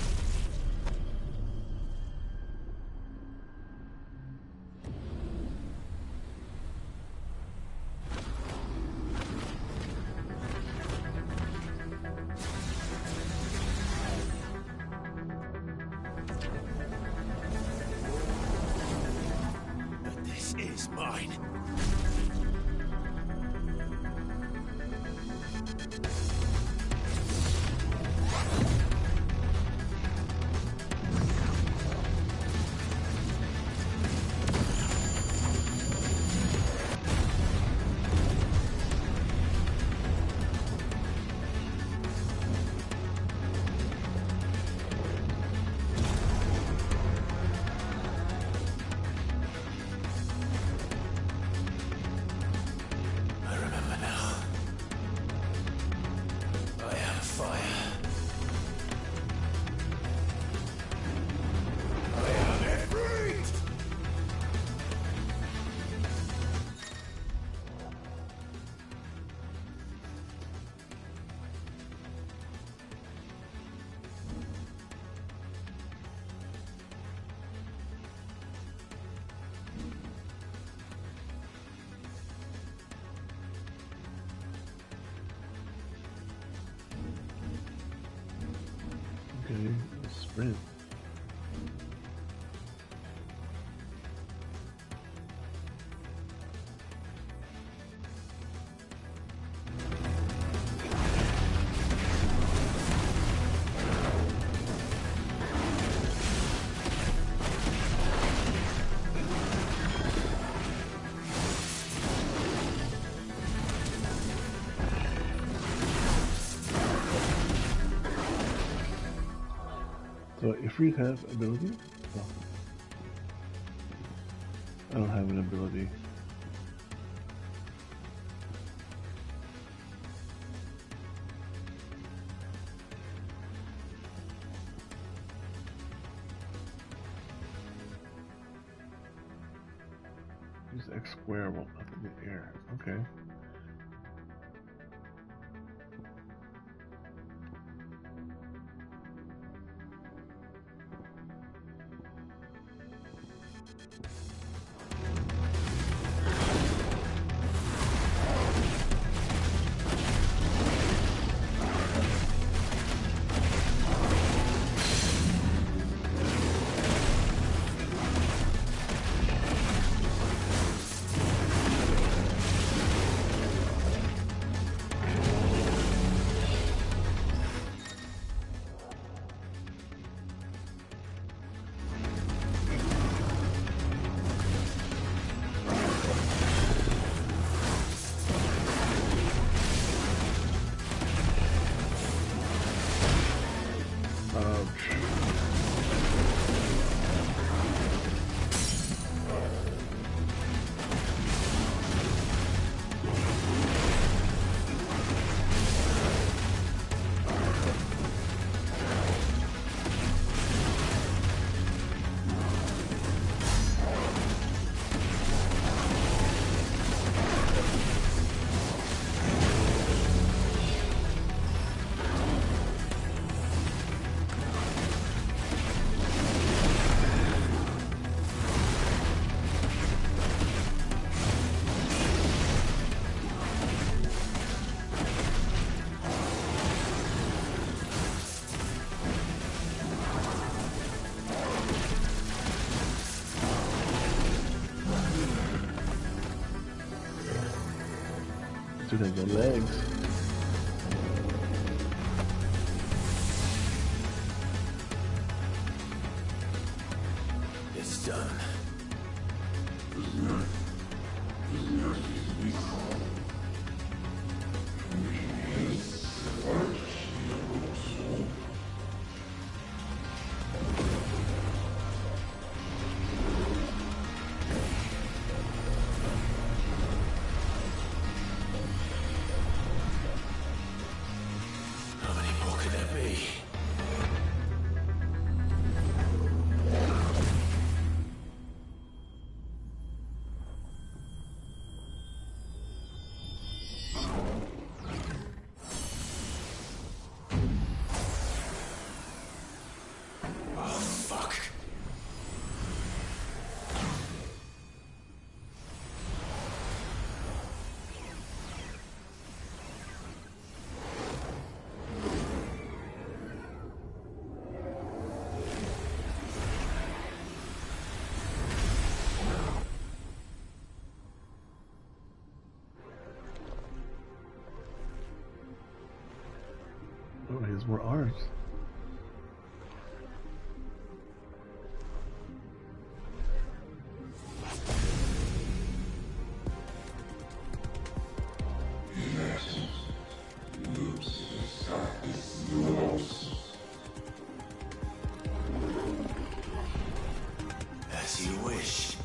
But this is mine.
Okay, sprint. So Ifrit have ability? Oh. I don't have an ability. Use X square while up in the air. Okay. Dude has no legs.
It's done.
There's more arms.
As you wish.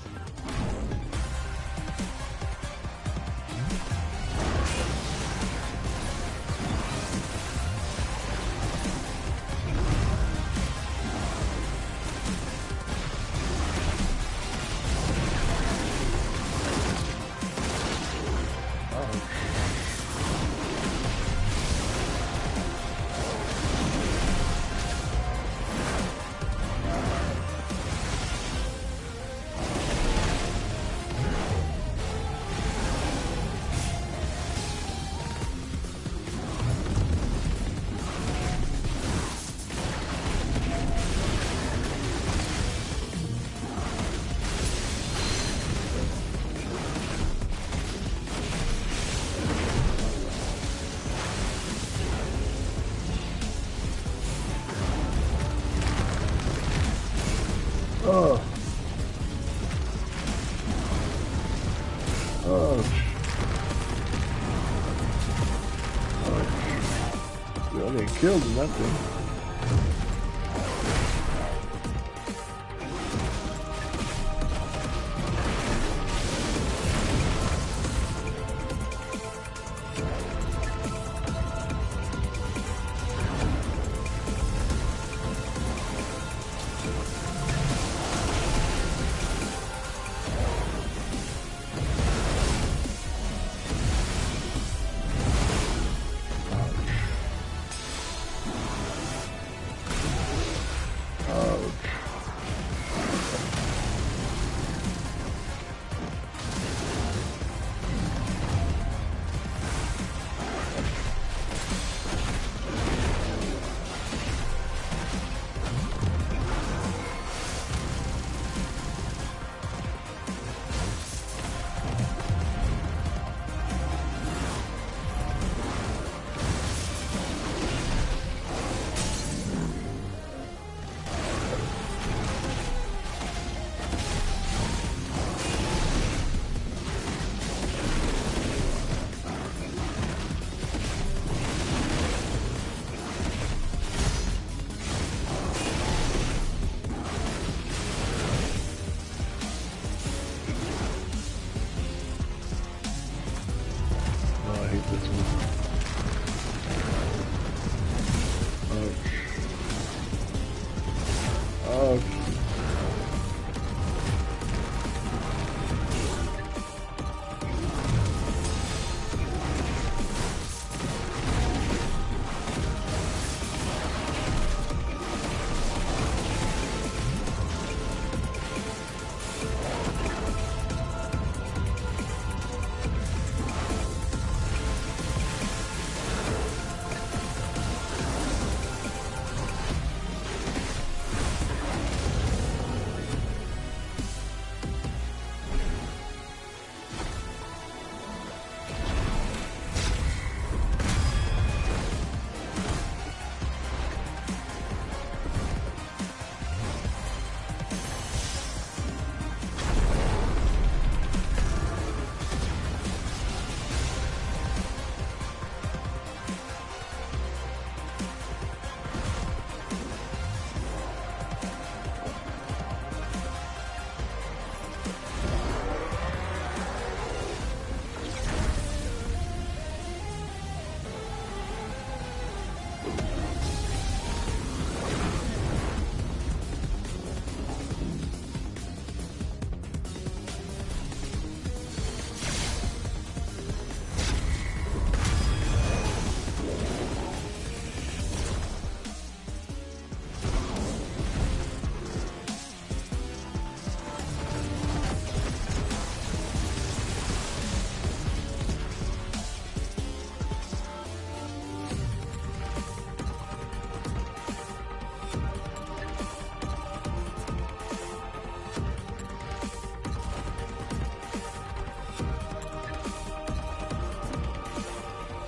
Oh. Oh. Oh. Dude, I'm getting killed in that thing.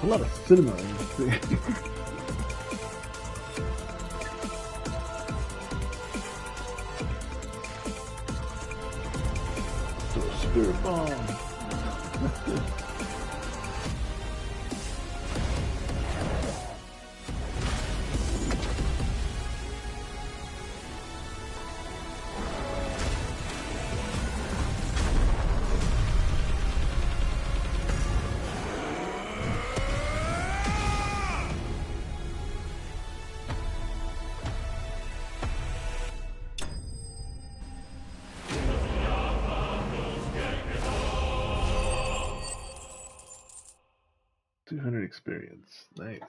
A lot of cinema in this thing. To a spirit bomb. 200 experience. Nice.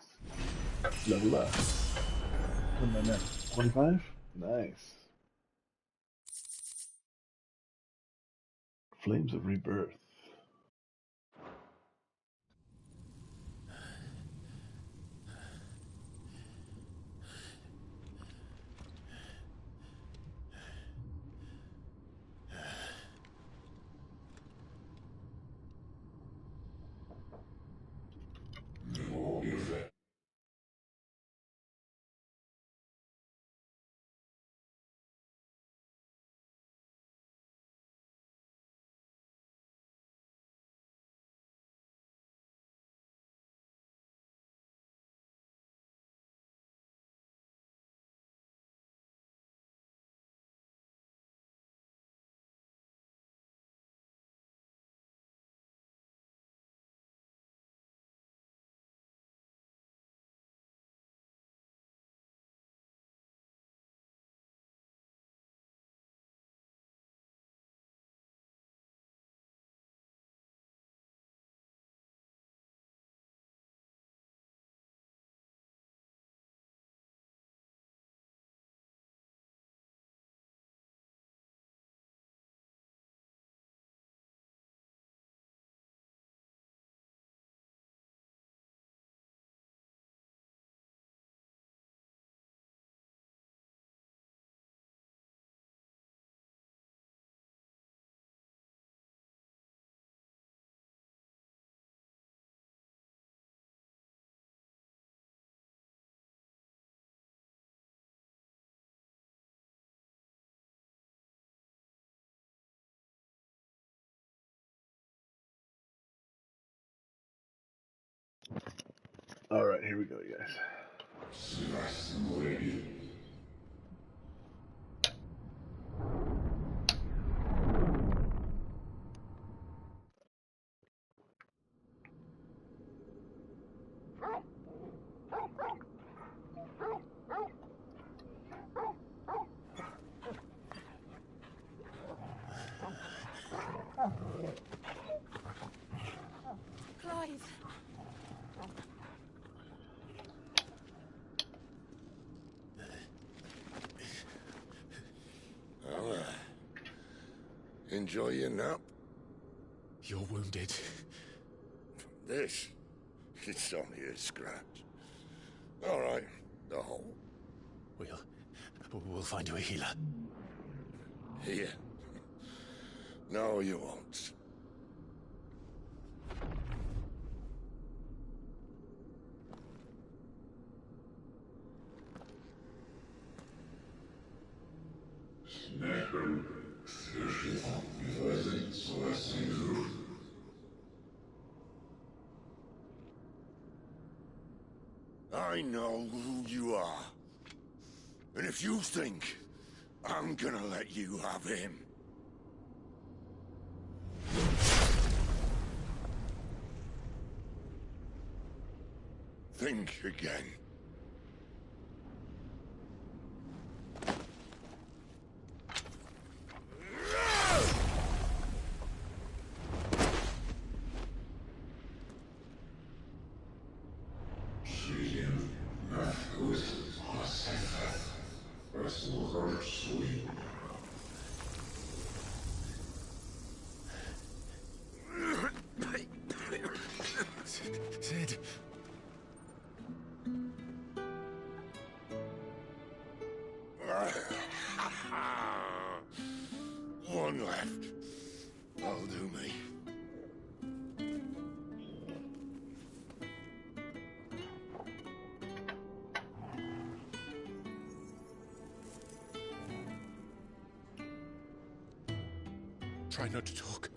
Level up. What am I now? 25? Nice. Flames of Rebirth. Alright, here we go, guys.
Clive.
Well, enjoy your nap.
You're wounded.
This? It's only a scratch. All right, the hole.
We'll find you a healer.
Here. No, you won't. I know who you are. And if you think I'm gonna let you have him... think again.
Sid.
One left. That'll do me.
Try not to talk.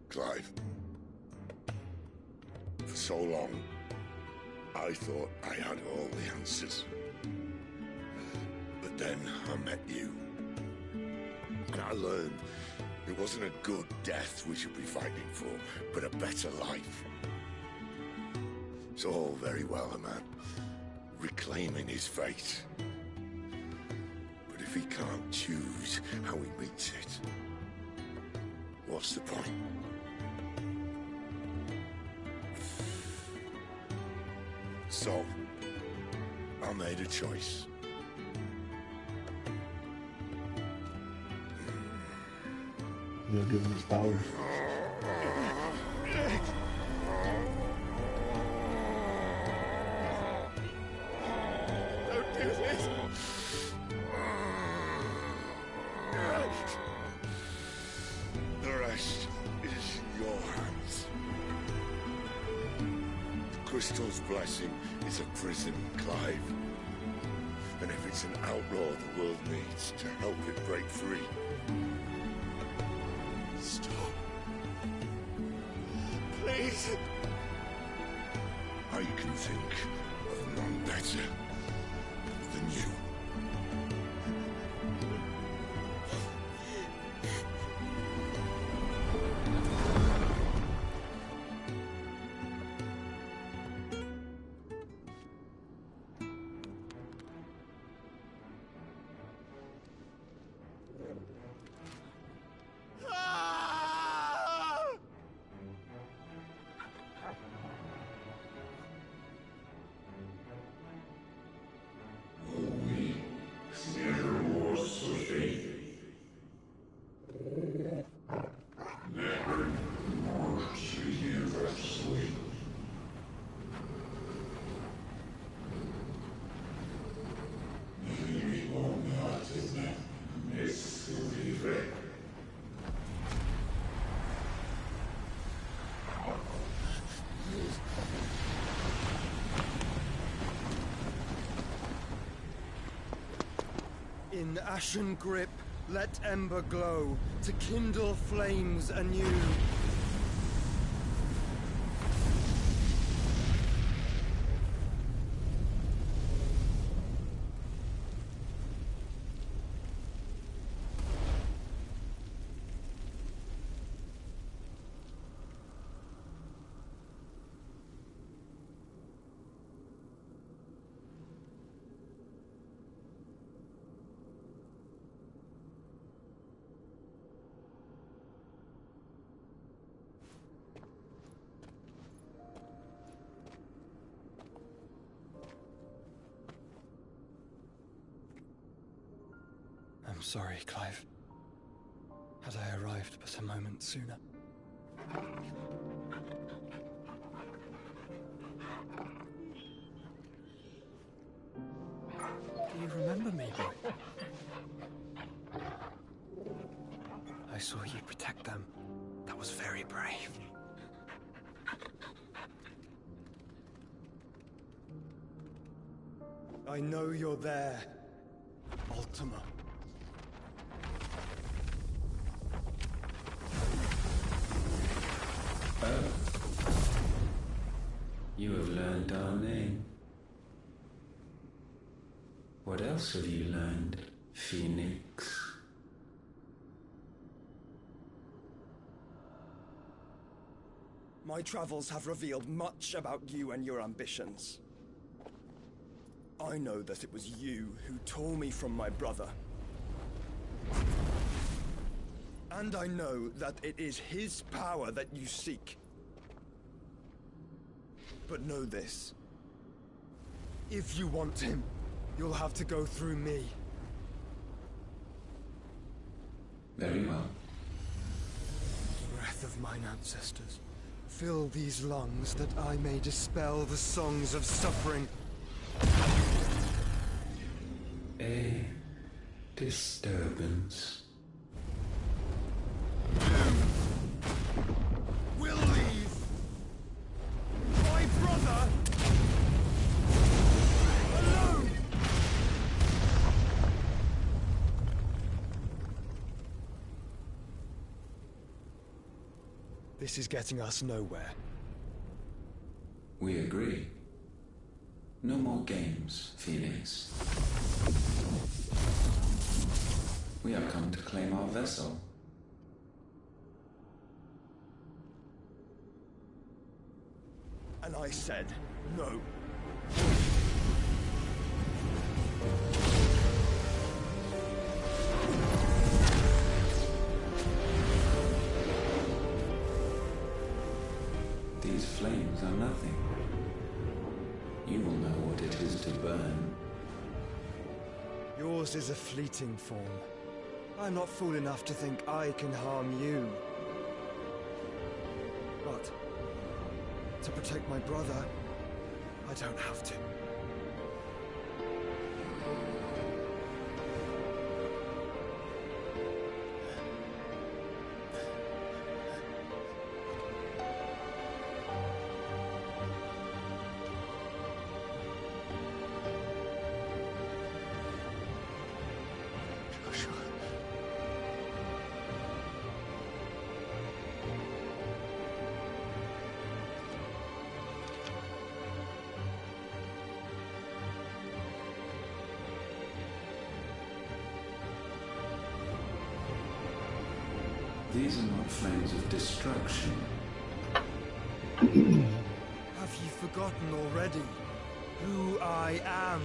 Clive, for so long, I thought I had all the answers. But then I met you. And I learned it wasn't a good death we should be fighting for, but a better life. It's all very well, a man reclaiming his fate. But if he can't choose how he meets it, what's the point? So, I made a choice.
You'll give him his powers.
Don't do this!
The rest is in your hands. The Crystal's blessing is a prison, Clive. And if it's an outlaw the world needs to help it break free...
Stop. Please.
I can think of none better than you.
In ashen grip, let ember glow, to kindle flames anew. I'm sorry, Clive. Had I arrived but a moment sooner. Do you remember me, boy? I saw you protect them. That was very brave. I know you're there, Ultima.
You have learned our name. What else have you learned, Phoenix?
My travels have revealed much about you and your ambitions. I know that it was you who tore me from my brother. And I know that it is his power that you seek. But know this. If you want him, you'll have to go through me.
Very well.
Breath of mine ancestors, fill these lungs that I may dispel the songs of suffering.
A disturbance.
Will lead This is getting us nowhere.
We agree. No more games, Phoenix. We have come to claim our vessel.
And I said no.
These flames are nothing. You will know what it is to burn.
Yours is a fleeting form. I'm not fool enough to think I can harm you. But to protect my brother, I don't have to.
These are not flames of destruction.
Have you forgotten already who I am?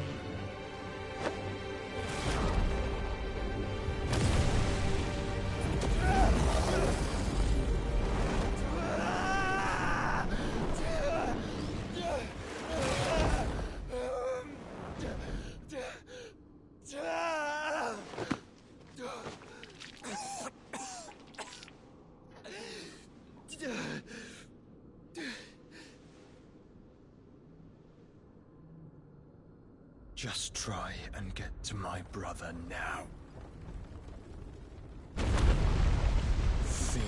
Just try and get to my brother now. Fiend.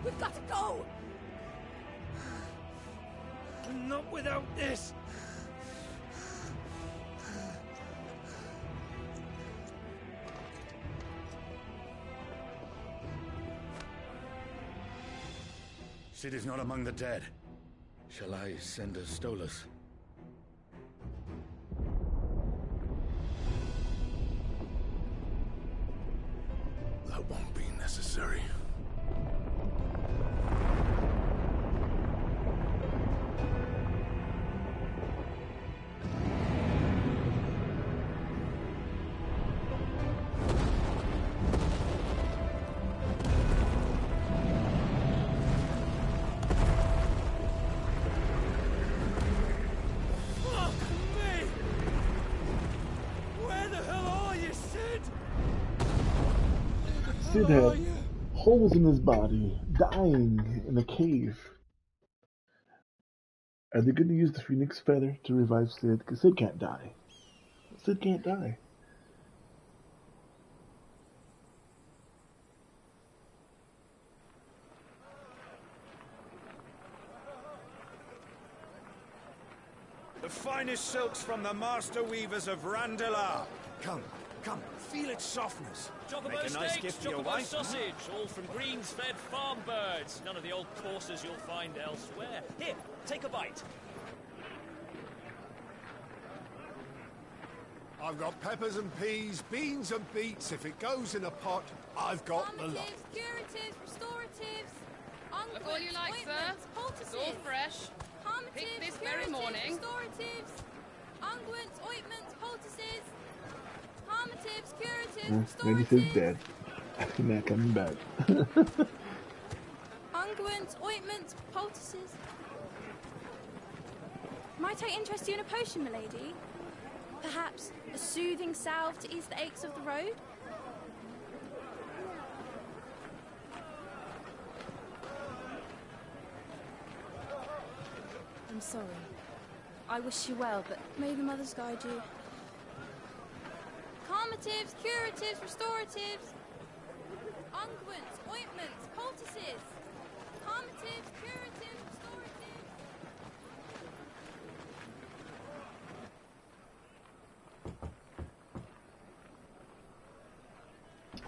We've got to go!
Not without this!
Sid is not among the dead. Shall I send a Stolas?
That won't be necessary.
Sid had holes in his body, dying in a cave. Are they going to use the Phoenix Feather to revive Sid? Because Sid can't die. Sid can't die.
The finest silks from the master weavers of Randalar. Come, feel its softness.
Chocobo
Make a nice
steaks,
gift for your
chocobo
wife.
sausage, all from greens-fed farm birds. None of the old courses you'll find elsewhere. Here, take a bite.
I've got peppers and peas, beans and beets. If it goes in a pot, I've got the lot.
Curatives, restoratives,
Look all you like, sir. It's all fresh. Picked this very morning.
Restoratives, unguents, ointments, poultices, harmatives, curatives,
Lady says dead. Not coming back.
unguents, ointments, poultices. Might I interest you in a potion, milady? Perhaps a soothing salve to ease the aches of the road? I'm sorry. I wish you well, but may the mothers guide you. Calmatives, curatives, restoratives, unguents, ointments, poultices. Calmatives, curatives, restoratives.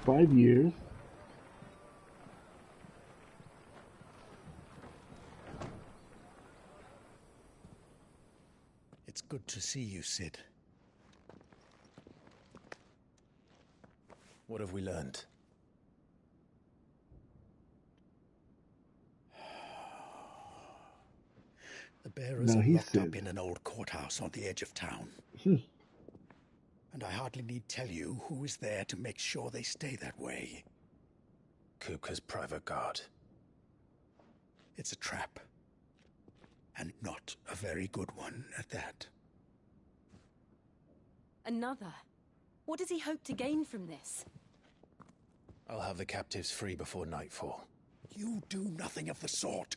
5 years.
It's good to see you, Sid.
What have we learned?
The bearers
No,
are
he
locked up
said.
in an old courthouse on the edge of town.
Hmm.
And I hardly need tell you who is there to make sure they stay that way.
Kupka's private guard.
It's a trap. And not a very good one at that.
Another? What does he hope to gain from this?
I'll have the captives free before nightfall.
You do nothing of the sort.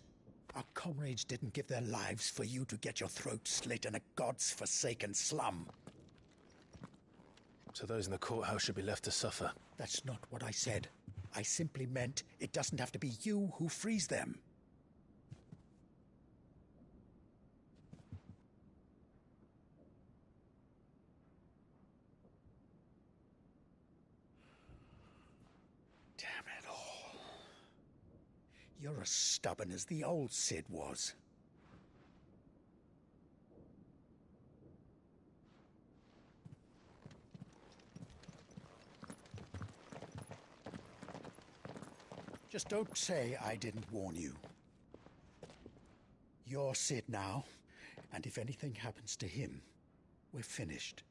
Our comrades didn't give their lives for you to get your throat slit in a god's forsaken slum.
So those in the courthouse should be left to suffer.
That's not what I said. I simply meant it doesn't have to be you who frees them. Damn it all. You're as stubborn as the old Sid was. Just don't say I didn't warn you. You're Sid now, and if anything happens to him, we're finished.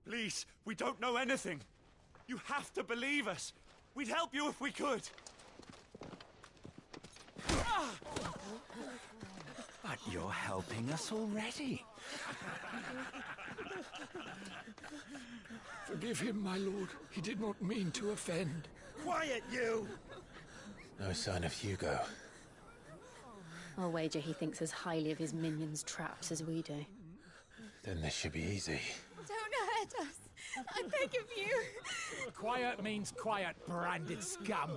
Please, we don't know anything. You have to believe us. We'd help you if we could.
But you're helping us already.
Forgive him, my lord. He did not mean to offend.
Quiet, you!
No sign of Hugo.
I'll wager he thinks as highly of his minions' traps as we do.
Then this should be easy.
Don't hurt us. I beg of you.
Quiet means quiet, branded scum.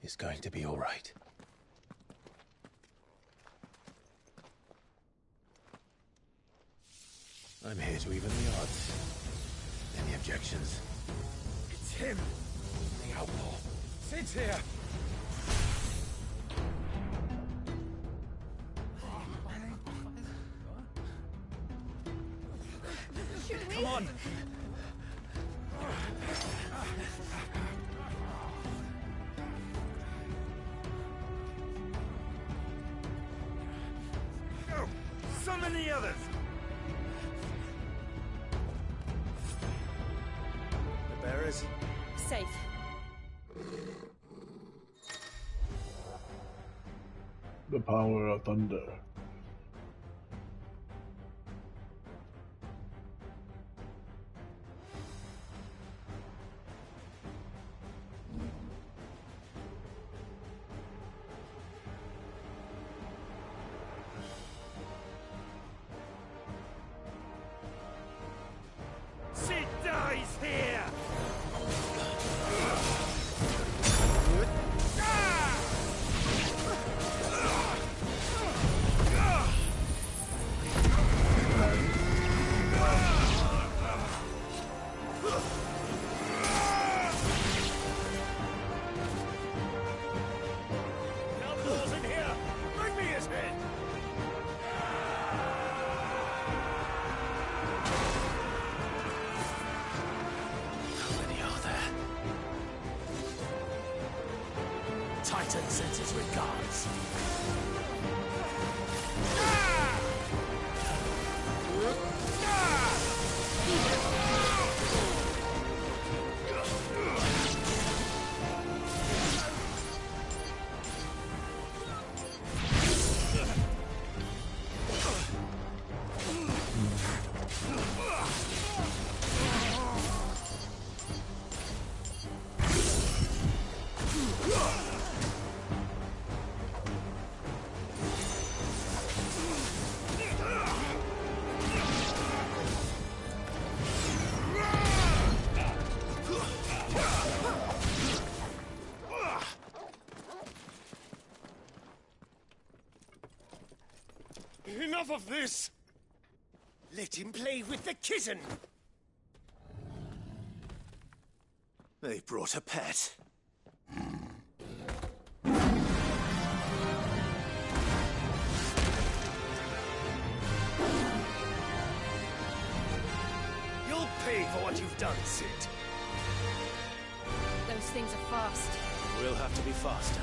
It's going to be all right. I'm here to even the odds. Any objections?
It's him! The outlaw. Sid's here! Come on! Oh, son Summon the others! The bearers?
Safe.
The power of thunder.
Sid dies here! Outlaws in here! Bring me his head!
How many are there? Titan sends his regards.
Enough of this! Let him play with the kitten!
They brought a pet.
You'll pay for what you've done, Sid.
Those things are fast.
We'll have to be faster.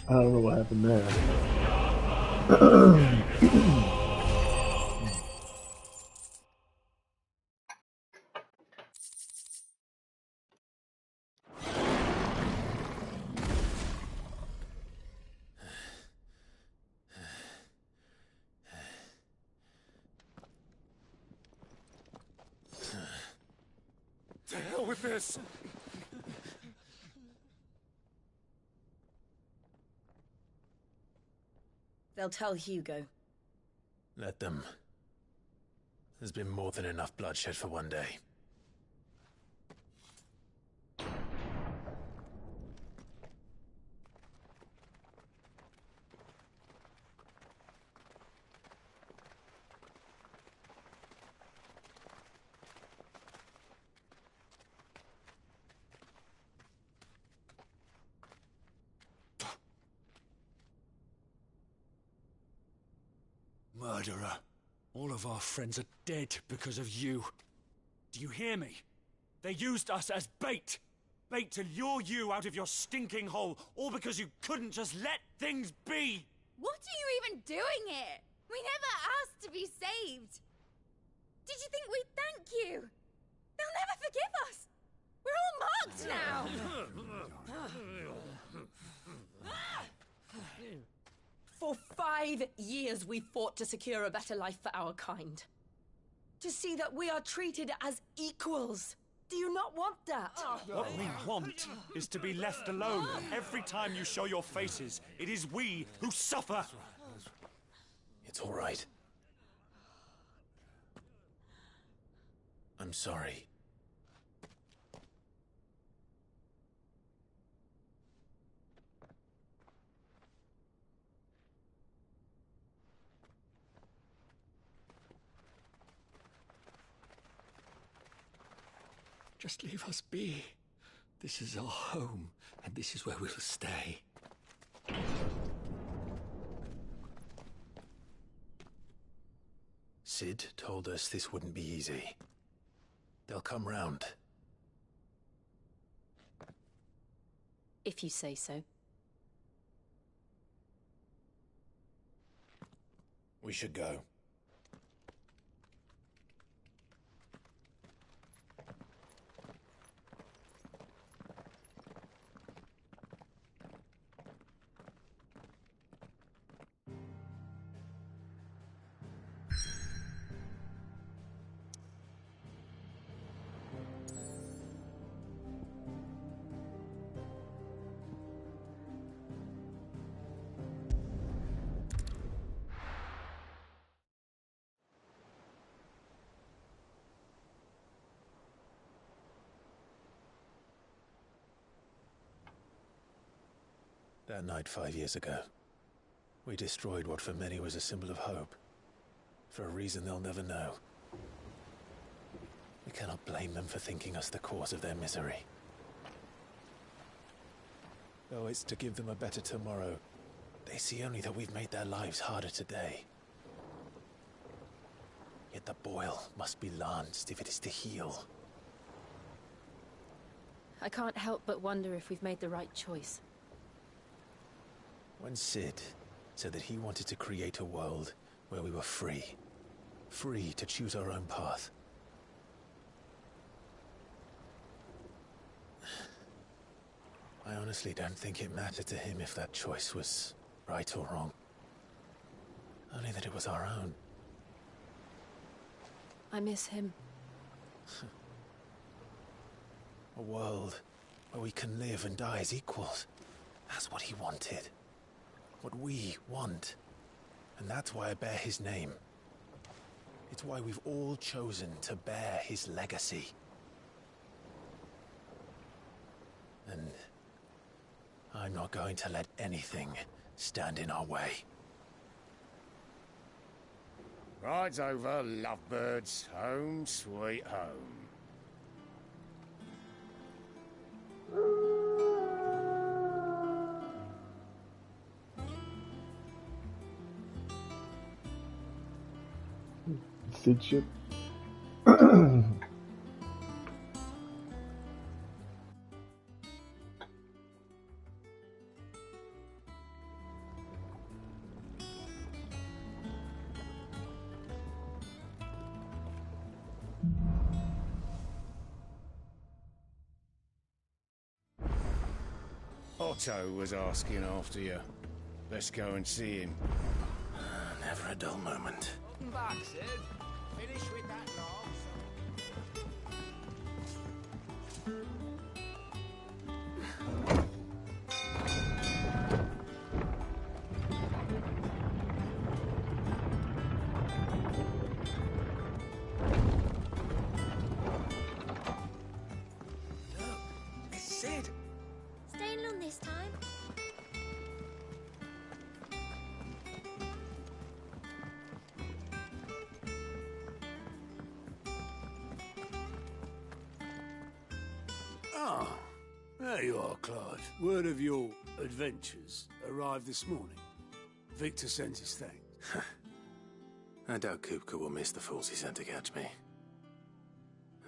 I don't know what happened there.
To hell with this!
They'll tell Hugo.
Let them. There's been more than enough bloodshed for one day.
murderer. All of our friends are dead because of you. Do you hear me? They used us as bait. Bait to lure you out of your stinking hole, all because you couldn't just let things be.
What are you even doing here? We never asked to be saved. Did you think we'd thank you? They'll never forgive us. We're all marked now.
For 5 years we fought to secure a better life for our kind. To see that we are treated as equals. Do you not want that?
What we want is to be left alone. Every time you show your faces, it is we who suffer.
It's all right. I'm sorry.
Just leave us be. This is our home, and this is where we'll stay.
Sid told us this wouldn't be easy. They'll come round.
If you say so.
We should go. That night 5 years ago, we destroyed what for many was a symbol of hope. For a reason they'll never know. We cannot blame them for thinking us the cause of their misery. Though it's to give them a better tomorrow, they see only that we've made their lives harder today. Yet the boil must be lanced if it is to heal.
I can't help but wonder if we've made the right choice.
When Sid said that he wanted to create a world where we were free. Free to choose our own path. I honestly don't think it mattered to him if that choice was right or wrong. Only that it was our own.
I miss him.
A world where we can live and die as equals. That's what he wanted. What we want. And that's why I bear his name. It's why we've all chosen to bear his legacy. And I'm not going to let anything stand in our way.
Rides over, lovebirds. Home, sweet home.
Sid ship.
Otto was asking after you. Let's go and see him.
Never a dull moment.
Come back, Sid. Finish with that log.
Sid!
Staying long this time?
Ah, there you are, Clive. Word of your adventures arrived this morning. Victor sends his thanks.
I doubt Kupka will miss the fools he sent to catch me.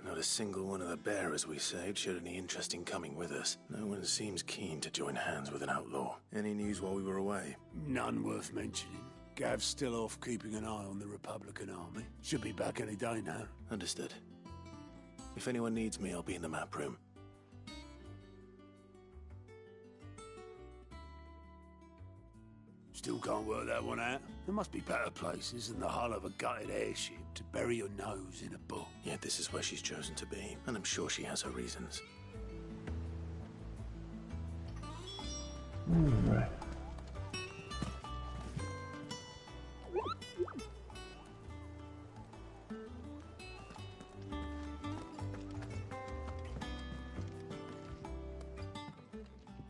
Not a single one of the bearers we saved showed any interest in coming with us. No one seems keen to join hands with an outlaw. Any news while we were away?
None worth mentioning. Gav's still off keeping an eye on the Republican army. Should be back any day now.
Understood. If anyone needs me, I'll be in the map room.
Still can't work that one out. There must be better places than the hull of a gutted airship to bury your nose in a book.
Yet this is where she's chosen to be, and I'm sure she has her reasons.
Alright.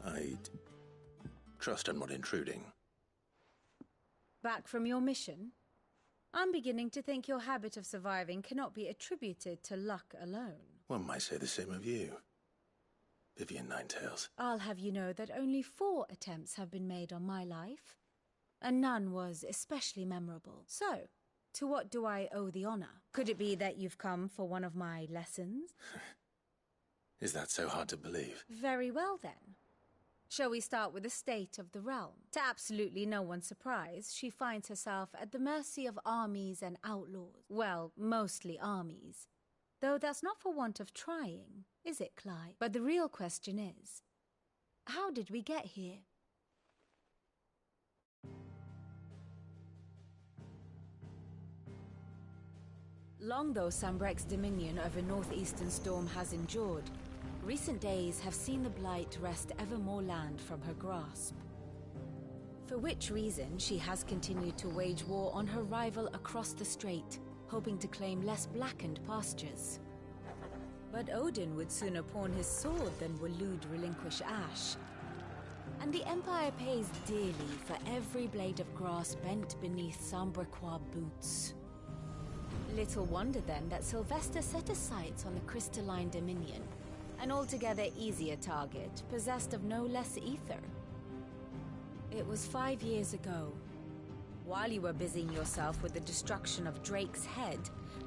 I'd trust I'm not intruding.
Back from your mission? I'm beginning to think your habit of surviving cannot be attributed to luck alone.
One might say the same of you, Vivian Ninetails.
I'll have you know that only 4 attempts have been made on my life, and none was especially memorable. So, to what do I owe the honor? Could it be that you've come for one of my lessons?
Is that so hard to believe?
Very well, then. Shall we start with the state of the realm? To absolutely no one's surprise, she finds herself at the mercy of armies and outlaws. Well, mostly armies. Though that's not for want of trying, is it, Clyde? But the real question is, how did we get here? Long though Sambrek's dominion over northeastern Storm has endured, recent days have seen the Blight wrest ever more land from her grasp. For which reason she has continued to wage war on her rival across the strait, hoping to claim less blackened pastures. But Odin would sooner pawn his sword than Waloed relinquish Ash. And the Empire pays dearly for every blade of grass bent beneath Sambrequois boots. Little wonder then that Sylvester set his sights on the crystalline dominion, an altogether easier target, possessed of no less ether. It was 5 years ago, while you were busying yourself with the destruction of Drake's head,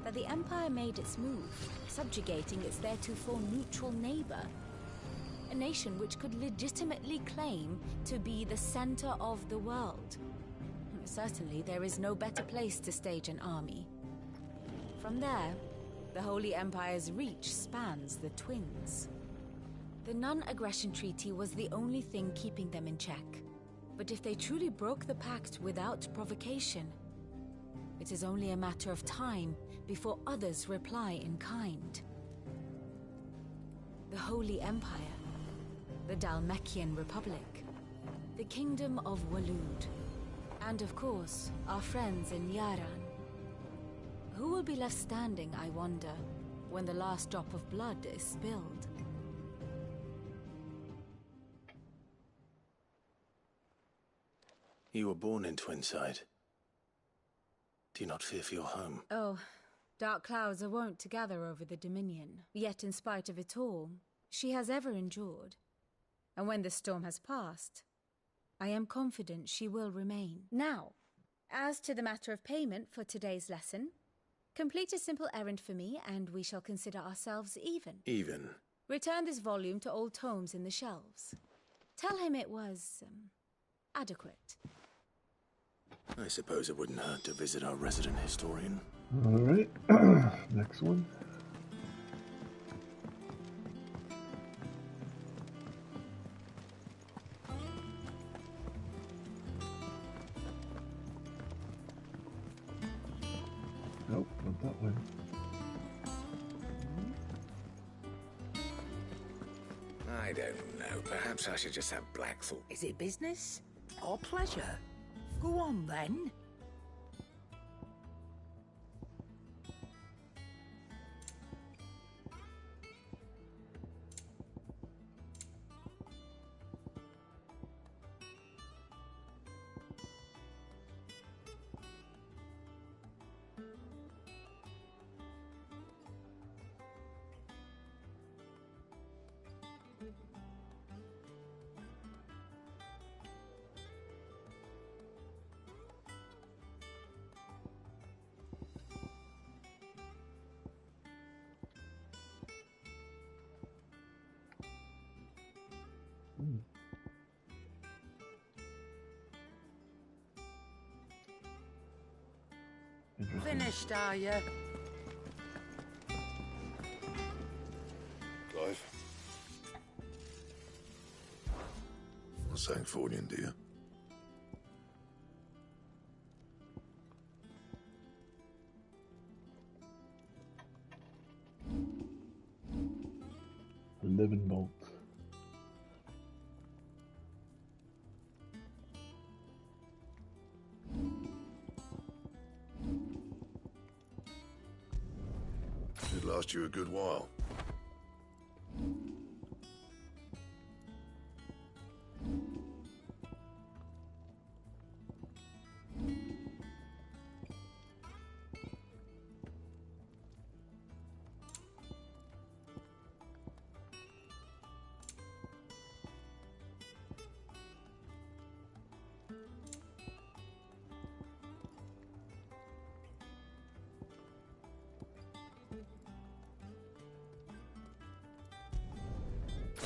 that the Empire made its move, subjugating its theretofore neutral neighbor. A nation which could legitimately claim to be the center of the world. Certainly, there is no better place to stage an army. From there, the Holy Empire's reach spans the Twins. The non-aggression treaty was the only thing keeping them in check. But if they truly broke the pact without provocation, it is only a matter of time before others reply in kind. The Holy Empire, the Dhalmekian Republic, the Kingdom of Waloed, and of course, our friends in Yaran. Who will be left standing, I wonder, when the last drop of blood is spilled?
You were born in Twinside. Do you not fear for your home?
Oh, dark clouds are wont to gather over the Dominion. Yet in spite of it all, she has ever endured. And when the storm has passed, I am confident she will remain. Now, as to the matter of payment for today's lesson, complete a simple errand for me, and we shall consider ourselves even.
Even?
Return this volume to old tomes in the shelves. Tell him it was, adequate.
I suppose it wouldn't hurt to visit our resident historian.
Alright, next one. Nope, not that one.
I don't know. Perhaps I should just have Blackthorn.
Is it business or pleasure? Go on then. Finished, are you?
Clive. Not saying Fordian, do you?
Living bolt.
Should last you a good while.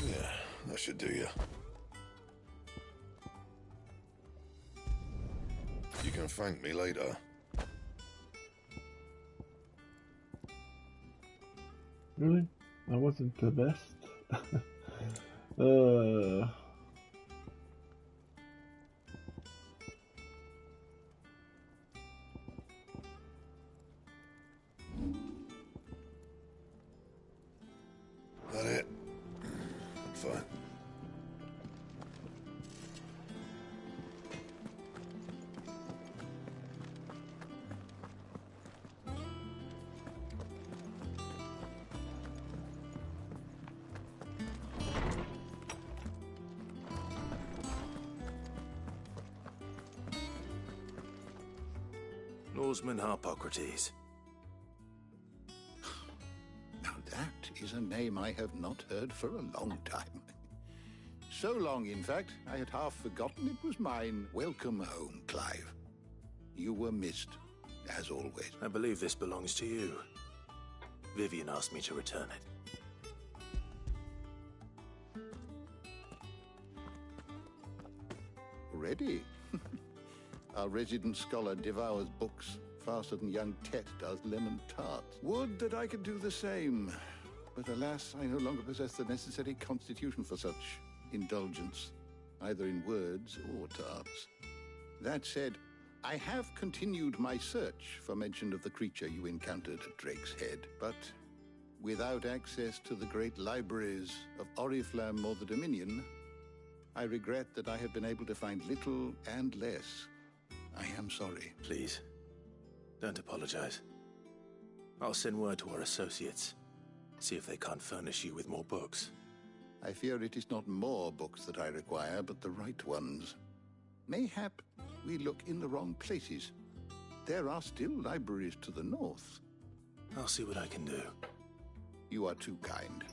Yeah, that should do you. You can thank me later.
Really? I wasn't the best.
That it? Fine.
Norseman Harpocrates.
Now that is a name I have not heard for a long time. So long, in fact, I had half forgotten it was mine. Welcome home, Clive. You were missed, as always.
I believe this belongs to you. Vivian asked me to return it.
Ready? Our resident scholar devours books faster than young Tet does lemon tarts. Would that I could do the same. But alas, I no longer possess the necessary constitution for such indulgence, either in words or tarts. That said, I have continued my search for mention of the creature you encountered at Drake's Head, but without access to the great libraries of Oriflamme or the Dominion, I regret that I have been able to find little and less. I am sorry.
Please, don't apologize. I'll send word to our associates. See if they can't furnish you with more books.
I fear it is not more books that I require, but the right ones. Mayhap we look in the wrong places. There are still libraries to the north.
I'll see what I can do.
You are too kind.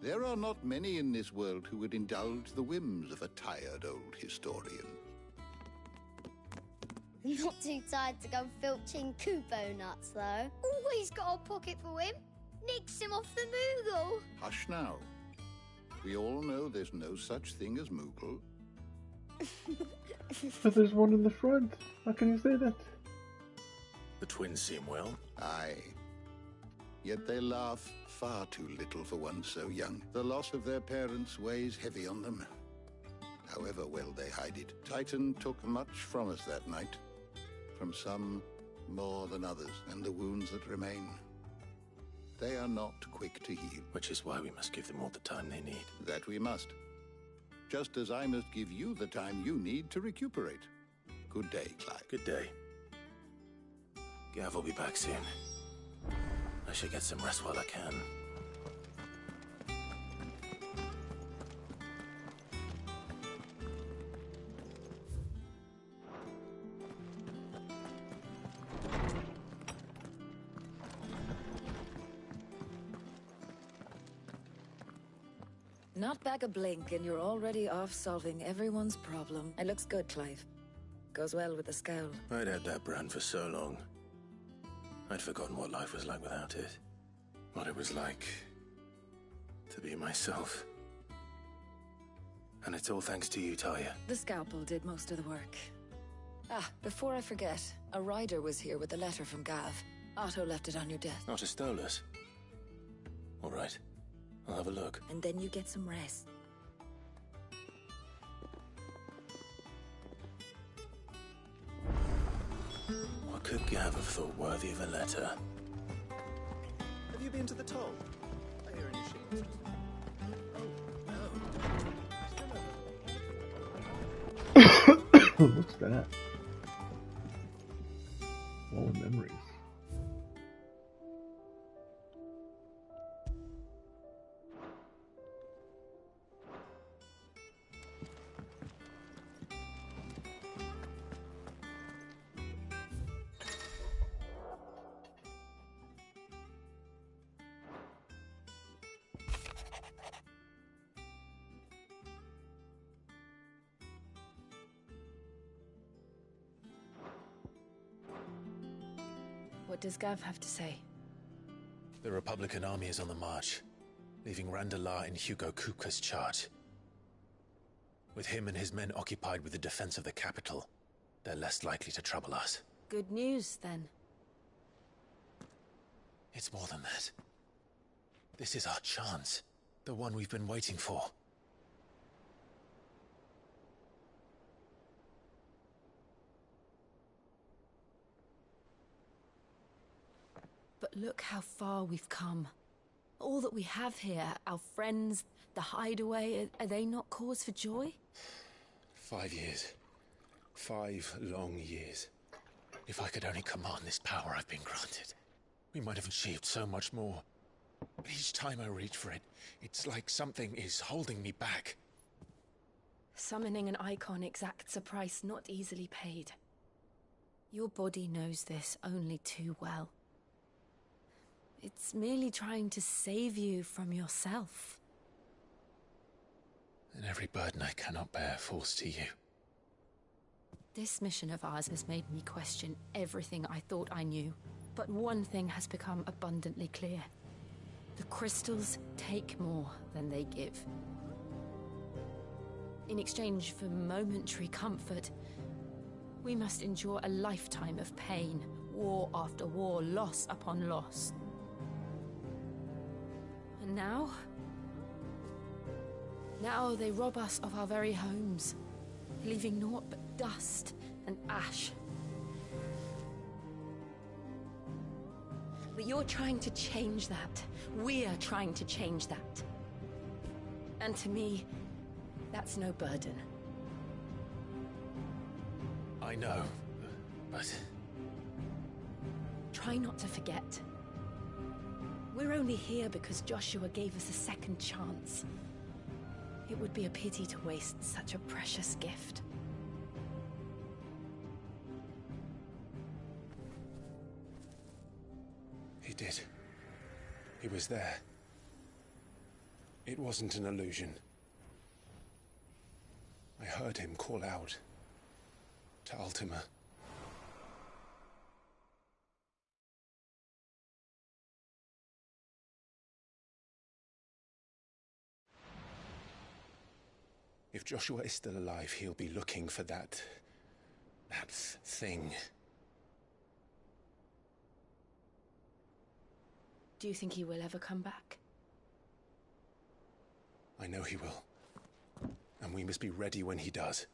There are not many in this world who would indulge the whims of a tired old historian.
Not too tired to go filching Kupo nuts, though. Always got a pocket for him. Nicks him off the Moogle.
Hush now. We all know there's no such thing as Moogle.
But there's one in the front. How can you say that?
The twins seem well.
Aye. Yet they laugh far too little for one so young. The loss of their parents weighs heavy on them. However well they hide it. Titan took much from us that night. From some more than others, and the wounds that remain. They are not quick to heal.
Which is why we must give them all the time they need.
That we must. Just as I must give you the time you need to recuperate. Good day, Clive.
Good day. Gav will be back soon. I should get some rest while I can.
Not back a blink and you're already off solving everyone's problem. It looks good, Clive. Goes well with the scowl.
I'd had that brand for so long. I'd forgotten what life was like without it. What it was like to be myself. And it's all thanks to you, Talia.
The scalpel did most of the work.
Ah, before I forget, a rider was here with a letter from Gav. Otto left it on your desk.
Not Astolas. All right. I'll have a look.
And then you get some rest.
What could Gav have thought worthy of a letter?
Have you been to the toll? I hear any shit.
What's that? Wall of memories.
What does Gav have to say?
The Republican army is on the march, leaving Randalar in Hugo Kupka's charge. With him and his men occupied with the defense of the capital, they're less likely to trouble us.
Good news, then.
It's more than that. This is our chance. The one we've been waiting for.
But look how far we've come. All that we have here, our friends, the hideaway, are they not cause for joy?
5 years. 5 long years. If I could only command this power I've been granted, we might have achieved so much more. But each time I reach for it, it's like something is holding me back.
Summoning an icon exacts a price not easily paid. Your body knows this only too well. It's merely trying to save you from yourself.
And every burden I cannot bear falls to you.
This mission of ours has made me question everything I thought I knew. But one thing has become abundantly clear. The crystals take more than they give. In exchange for momentary comfort, we must endure a lifetime of pain, war after war, loss upon loss. And now? Now they rob us of our very homes, leaving naught but dust and ash. But you're trying to change that. We're trying to change that. And to me, that's no burden.
I know, but...
Try not to forget. We're only here because Joshua gave us a second chance. It would be a pity to waste such a precious gift.
He did. He was there. It wasn't an illusion. I heard him call out to Ultima. If Joshua is still alive, he'll be looking for that thing.
Do you think he will ever come back?
I know he will. And we must be ready when he does.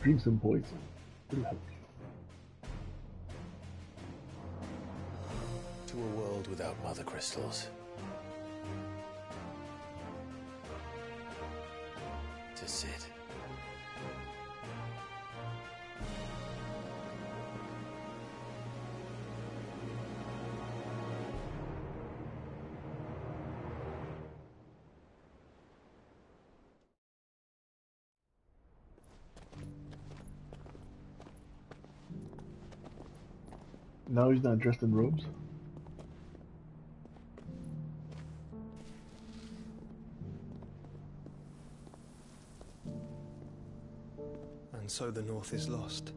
Drink some poison. It'll help you.
To a world without mother crystals. To Sid.
Now he's not dressed in robes?
And so the North is lost.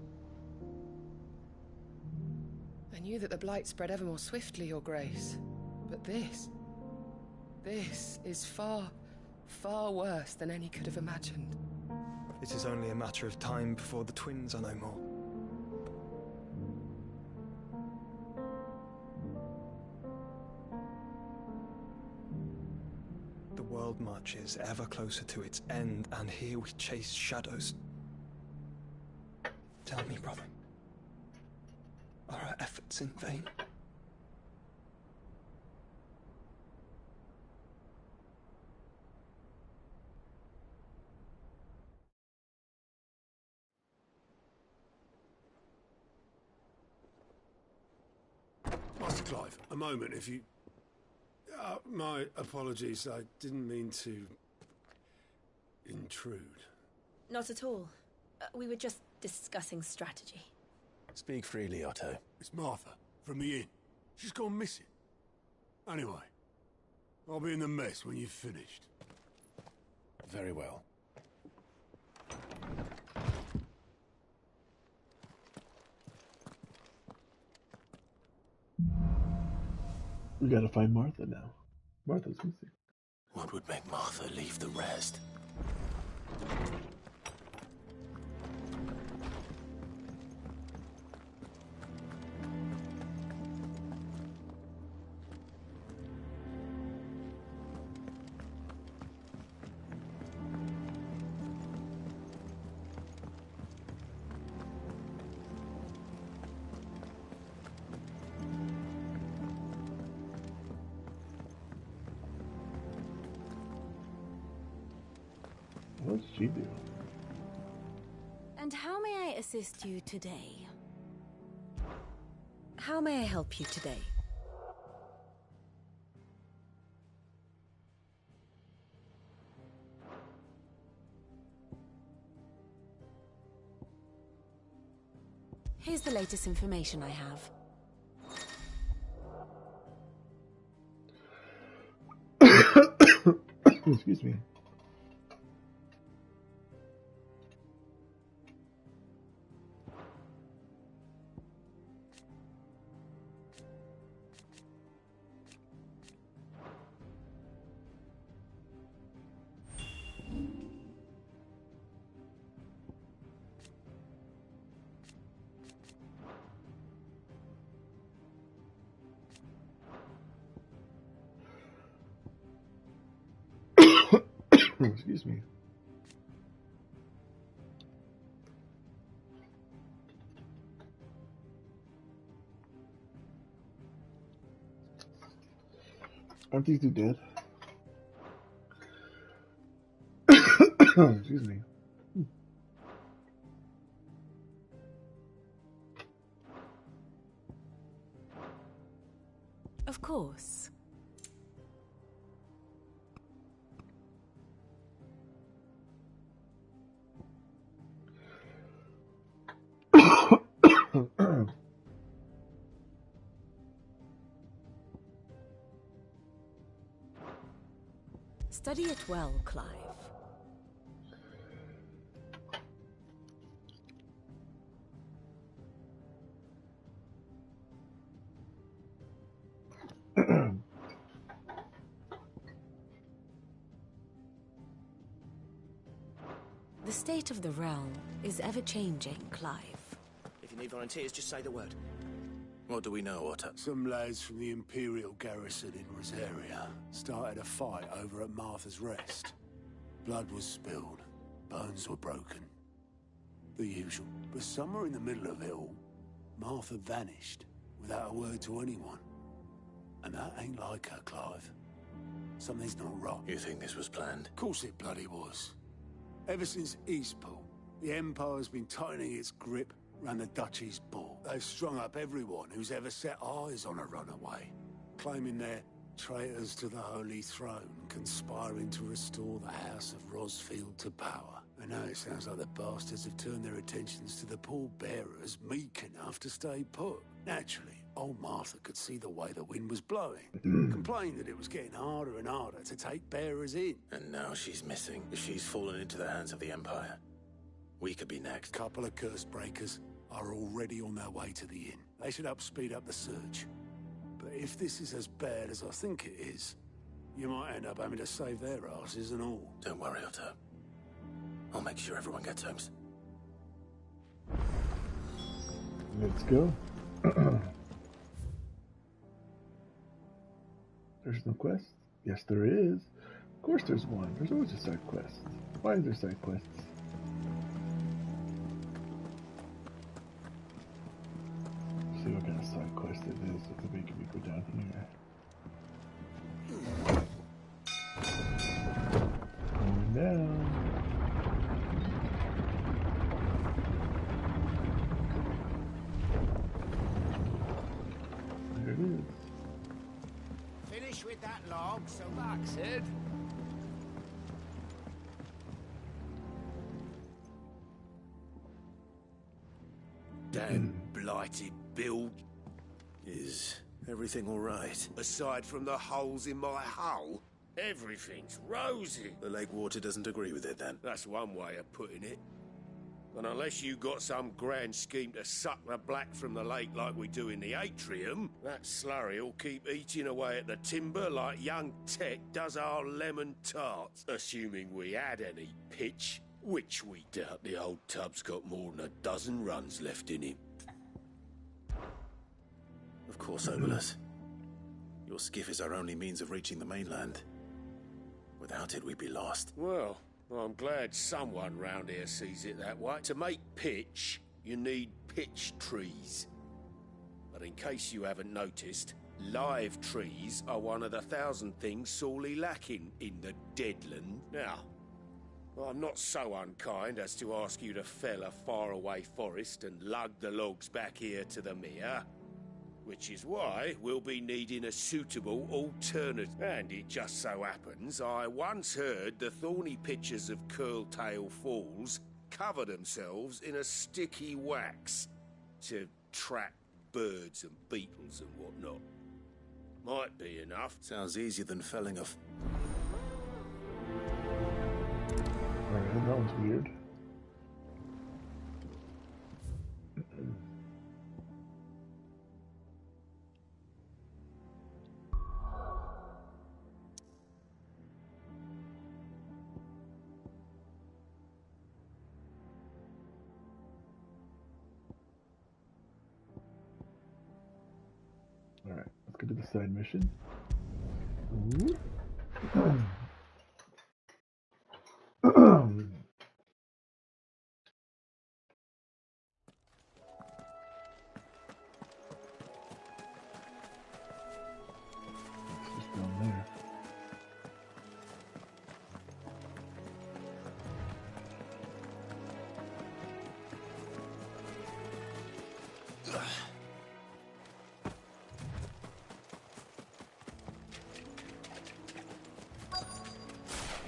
And
knew that the blight spread ever more swiftly, Your Grace. But this is far, far worse than any could have imagined.
It is only a matter of time before the twins are no more. The world marches ever closer to its end, and here we chase shadows. Tell me, brother, are our efforts in vain?
Master Clive, a moment, if you... my apologies, I didn't mean to... intrude.
Not at all. We were just discussing strategy.
Speak freely, Otto.
It's Martha, from the inn. She's gone missing. Anyway, I'll be in the mess when you've finished.
Very well.
We gotta find Martha now. Martha's missing.
What would make Martha leave the rest?
What did she do?
And how may I assist you today? How may I help you today? Here's the latest information I have.
Excuse me. Excuse me. Aren't these two dead? Excuse me.
Of course. Study it well, Clive. The state of the realm is ever-changing, Clive.
If you need volunteers, just say the word. What do we know, Otto?
Some lads from the Imperial garrison in Rosaria started a fight over at Martha's Rest. Blood was spilled, bones were broken. The usual. But somewhere in the middle of it all, Martha vanished without a word to anyone. And that ain't like her, Clive. Something's not right.
You think this was planned?
Of course it bloody was. Ever since Eastpool, the Empire's been tightening its grip around the Duchy's ball. They've strung up everyone who's ever set eyes on a runaway, claiming they're traitors to the Holy Throne, conspiring to restore the House of Rosfield to power. And now it sounds like the bastards have turned their attentions to the pallbearers meek enough to stay put. Naturally, old Martha could see the way the wind was blowing, complained that it was getting harder and harder to take bearers in.
And now she's missing. If she's fallen into the hands of the Empire, we could be next.
Couple of curse breakers, are already on their way to the inn. They should help speed up the search. But if this is as bad as I think it is, you might end up having to save their asses and all.
Don't worry, Otto. I'll make sure everyone gets home.
Let's go. There's no quest? Yes, there is. Of course there's one. There's always a side quest. Why is there side quests? Let's see what kind of side quest it is that's making me go down here. Going down. There it is.
Finish with that log, so that's it. Damn blighted build.
Is everything all right?
Aside from the holes in my hull, everything's rosy.
The lake water doesn't agree with it, then?
That's one way of putting it. And unless you got some grand scheme to suck the black from the lake like we do in the atrium, that slurry will keep eating away at the timber like young Tech does our lemon tarts. Assuming we had any pitch, which we doubt. The old tub's got more than a dozen runs left in him.
Of course, Obolus. Your skiff is our only means of reaching the mainland. Without it, we'd be lost.
Well, I'm glad someone round here sees it that way. To make pitch, you need pitch trees. But in case you haven't noticed, live trees are one of the 1,000 things sorely lacking in the Deadland. Now, I'm not so unkind as to ask you to fell a faraway forest and lug the logs back here to the mere. Which is why we'll be needing a suitable alternative. And it just so happens I once heard the thorny pitchers of Curltail Falls cover themselves in a sticky wax to trap birds and beetles and whatnot. Might be enough.
Sounds easier than felling a...
Alright, that one's weird. Alright, let's go to the side mission. Ooh. It's just down there.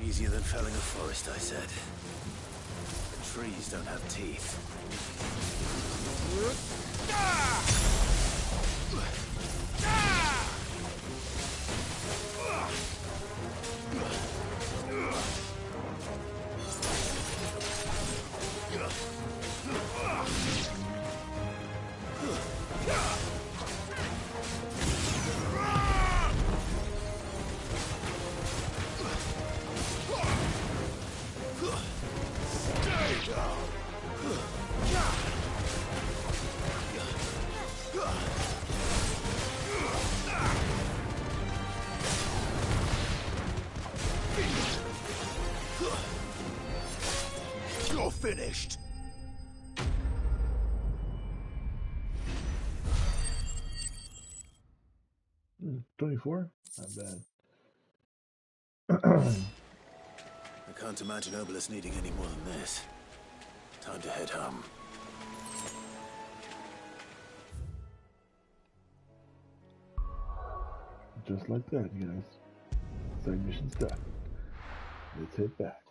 Easier than felling a forest, I said. The trees don't have teeth.
You're finished.
24? Not bad.
I can't imagine Obolus needing any more than this. Time to head home.
Just like that, you guys. Side mission's done. Let's head back.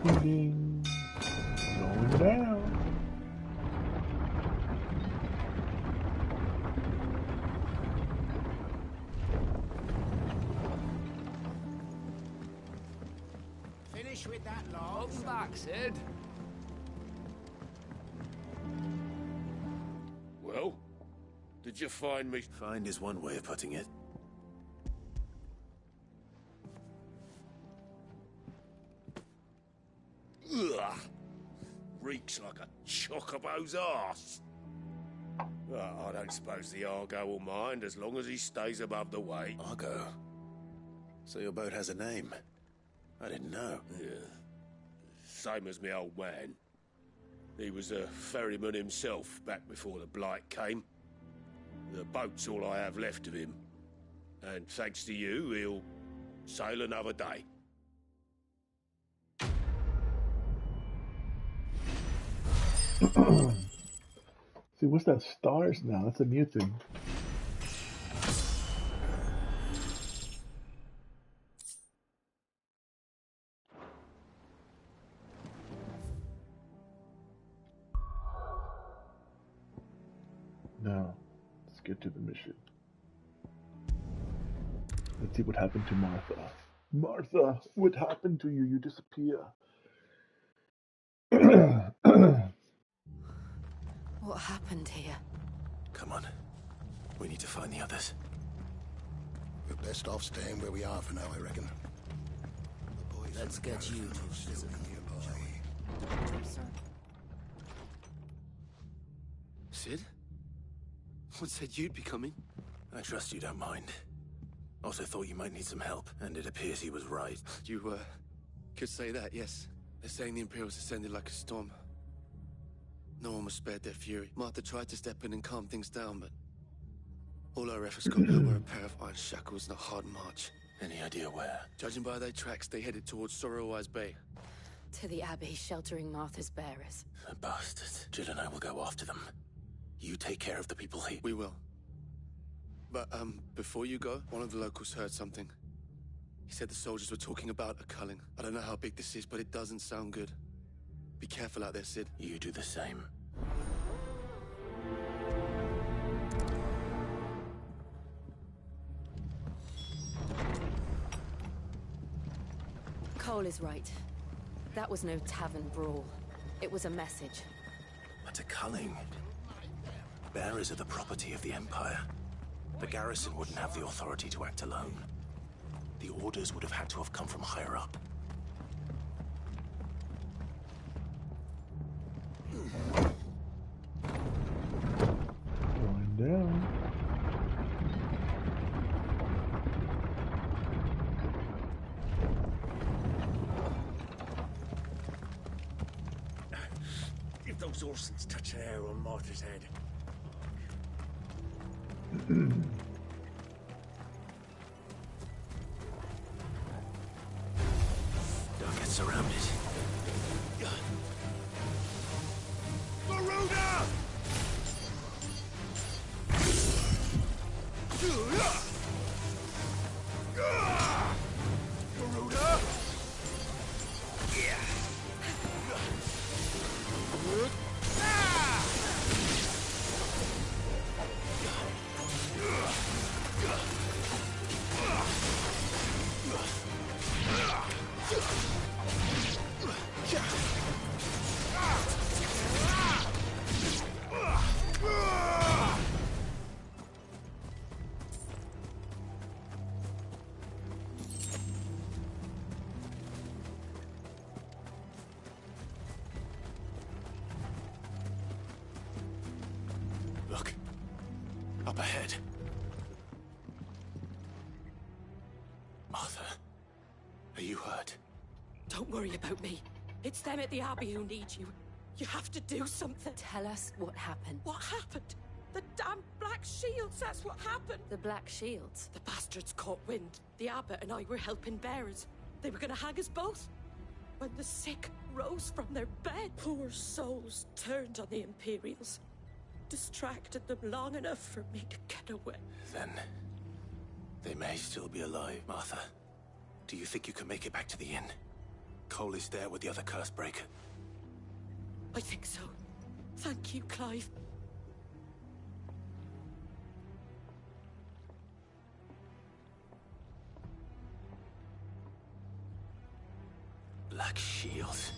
Ding ding. Going down.
with that lot.
Welcome back, Sid.
Well, did you find me?
Find is one way of putting it.
Ugh. Reeks like a chocobo's arse. Well, I don't suppose the Argo will mind as long as he stays above the weight.
Argo? So your boat has a name? I didn't know.
Yeah. Same as me old man. He was a ferryman himself back before the Blight came. The boat's all I have left of him. And thanks to you, he'll sail another day.
See, what's that? Stars now? That's a new thing. Now, let's get to the mission. Let's see what happened to Martha. Martha, what happened to you? You disappear.
What happened here?
Come on. We need to find the others.
We're best off staying where we are for now, I reckon.
Let's get you to
still nearby.
Sid? What said you'd be coming?
I trust you don't mind. Also thought you might need some help, and it appears he was right.
You, could say that, yes. They're saying the Imperials ascended like a storm. No one was spared their fury. Martha tried to step in and calm things down, but all our efforts got nowhere. A pair of iron shackles and a hard march.
Any idea where?
Judging by their tracks, they headed towards Sorrowwise Bay.
To the Abbey sheltering Martha's bearers.
The bastards. Jill and I will go after them. You take care of the people here.
We will. But, before you go, one of the locals heard something. He said the soldiers were talking about a culling. I don't know how big this is, but it doesn't sound good. Be careful out there, Sid.
You do the same.
Cole is right. That was no tavern brawl. It was a message.
But a culling. Bearers are the property of the Empire. The garrison wouldn't have the authority to act alone. The orders would have had to have come from higher up.
Going down.
If those Orsons touch an arrow on Martha's head.
Don't get surrounded.
Garuda! Garuda!
Look. Up ahead. Martha. Are you hurt?
Don't worry about me. It's them at the Abbey who need you. You have to do something.
Tell us what happened.
What happened? The damn Black Shields, that's what happened.
The Black Shields?
The bastards caught wind. The Abbot and I were helping bearers. They were gonna hang us both. When the sick rose from their bed, poor souls turned on the Imperials. Distracted them long enough for me to get away.
Then they may still be alive, Martha. Do you think you can make it back to the inn? Cole is there with the other curse breaker.
I think so. Thank you, Clive.
Black shields.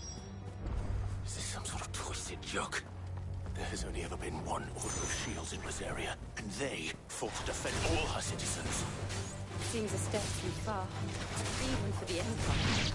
Is this some sort of twisted joke? There has only ever been one order of shields in Rosaria, and they fought to defend all her citizens.
Seems a step too far, even for the Empire.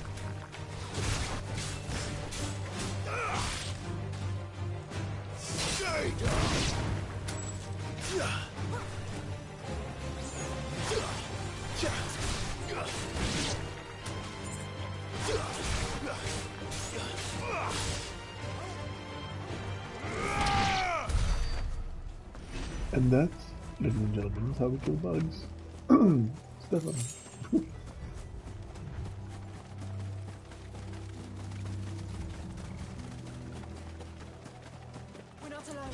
And that's, ladies and gentlemen, is how we kill bugs. Stefan.
We're not alone.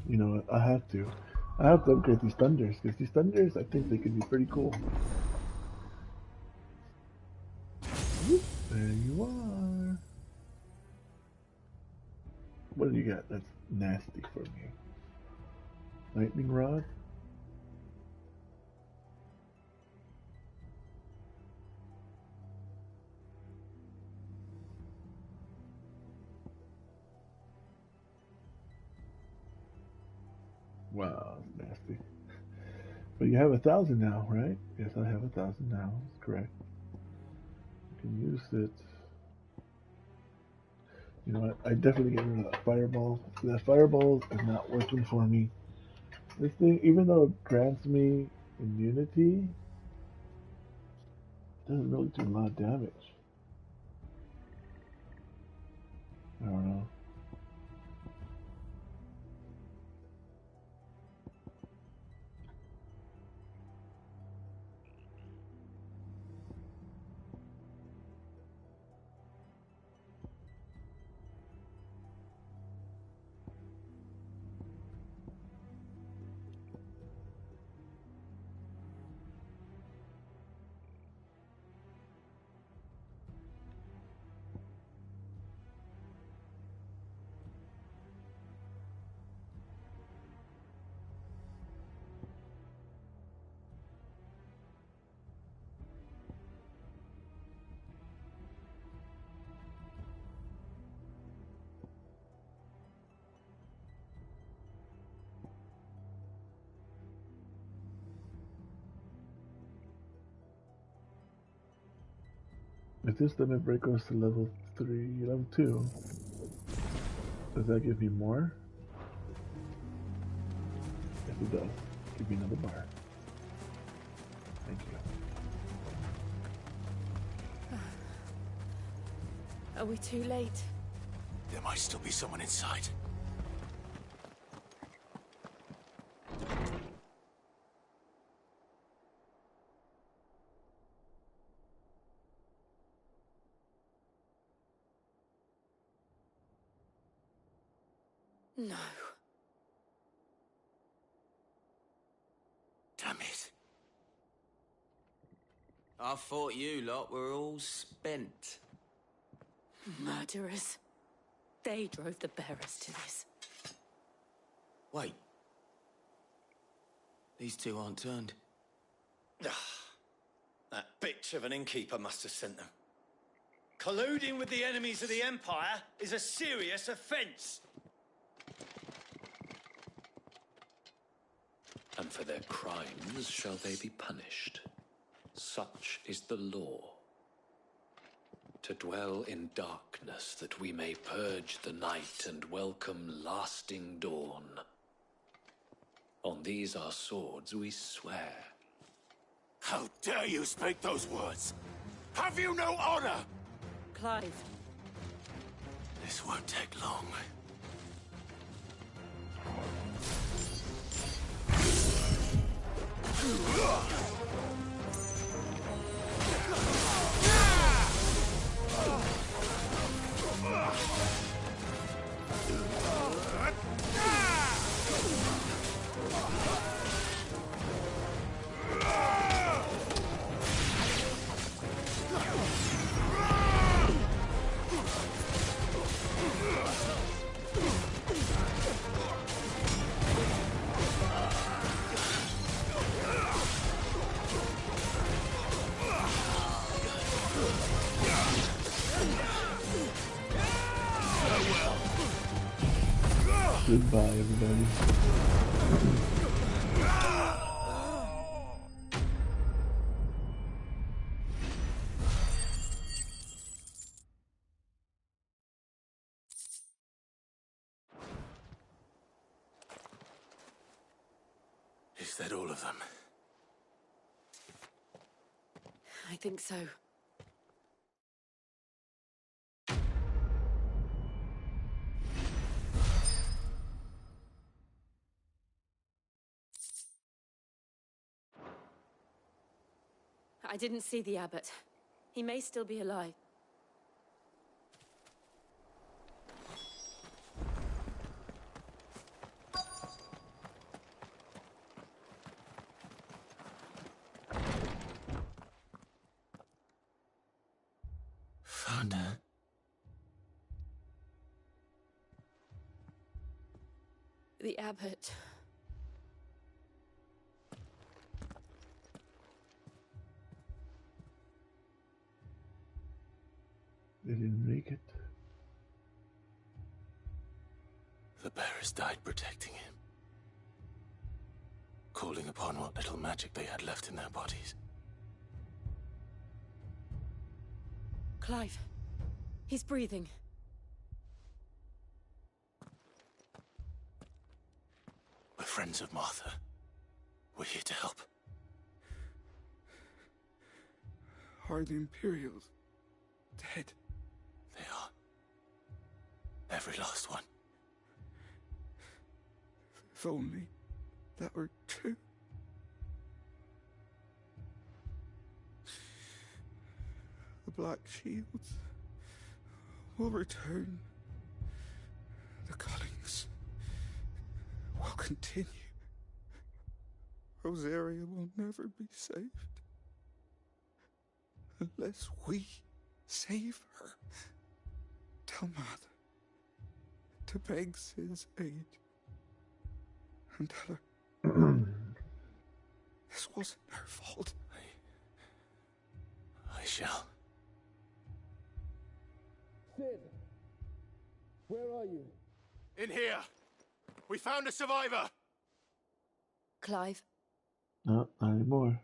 You know what? I have to upgrade these thunders, because these thunders, I think they could be pretty cool. Whoop, there you are. What do you got? That's nasty for me. Lightning rod. Wow, that's nasty. But you have 1,000 now, right? Yes, I have 1,000 now. That's correct. You can use it. You know what? I definitely get rid of that fireball. That fireball is not working for me. This thing, even though it grants me immunity, doesn't really do a lot of damage. I don't know. If this limit break goes to level 2, does that give me more? Yes, it does. Give me another bar. Thank you.
Are we too late?
There might still be someone inside.
No.
Damn it.
I thought you lot were all spent.
Murderers. They drove the bearers to this.
Wait. These two aren't turned.
That bitch of an innkeeper must have sent them. Colluding with the enemies of the Empire is a serious offense.
And for their crimes shall they be punished. Such is the law. To dwell in darkness that we may purge the night and welcome lasting dawn. On these our swords we swear.
How dare you speak those words? Have you no honor?
Clive.
This won't take long.
Goodbye, everybody.
Is that all of them?
I think so. I didn't see the abbot. He may still be alive.
Father.
The abbot.
They didn't make it.
The bearers died protecting him. Calling upon what little magic they had left in their bodies.
Clive. He's breathing.
We're friends of Martha. We're here to help.
Are the Imperials dead?
They are. Every last one.
If only that were true. The Black Shields will return. The Cullings will continue. Rosaria will never be saved. Unless we save her. Tell Mother to beg Sid's aid. And tell her this wasn't her fault.
I shall.
Sid, where are you?
In here. We found a survivor.
Clive.
No, not anymore.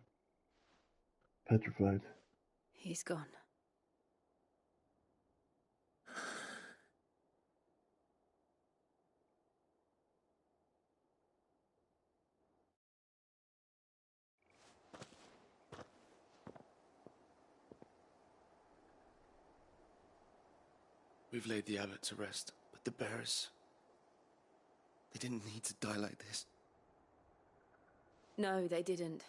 Petrified.
He's gone.
We've laid the abbot to rest, but the bearers... they didn't need to die like this.
No, they didn't.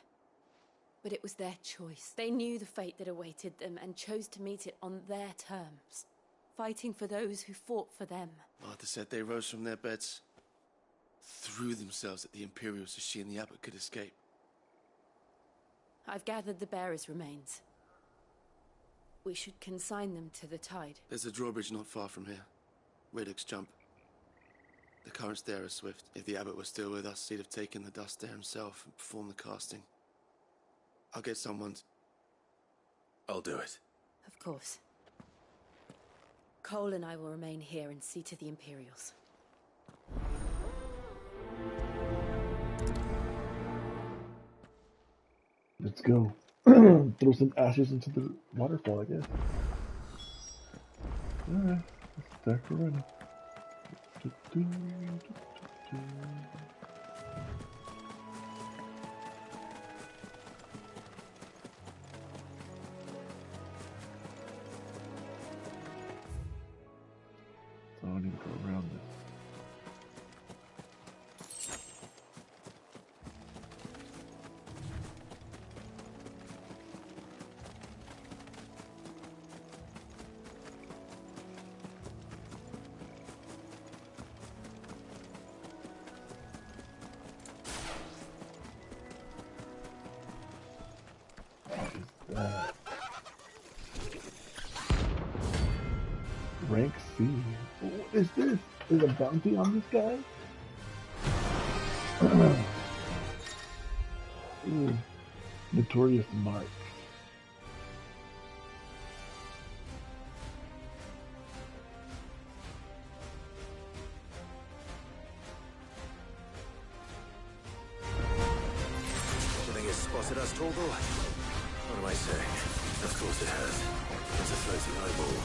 But it was their choice. They knew the fate that awaited them and chose to meet it on their terms, fighting for those who fought for them.
Martha said they rose from their beds, threw themselves at the Imperials so she and the abbot could escape.
I've gathered the bearers' remains. We should consign them to the tide.
There's a drawbridge not far from here. Radix jump. The currents there are swift. If the abbot was still with us, he'd have taken the dust there himself and performed the casting. I'll get someone to...
I'll do it.
Of course. Cole and I will remain here and see to the Imperials.
Let's go. Throw some ashes into the waterfall, I guess. Alright, let's start for running. So I need to go around this. Rank C. What is this? Is a bounty on this guy? Ooh. Notorious Mark.
first, Torgal? What am I saying? Of course it has. It's a floating eyeball.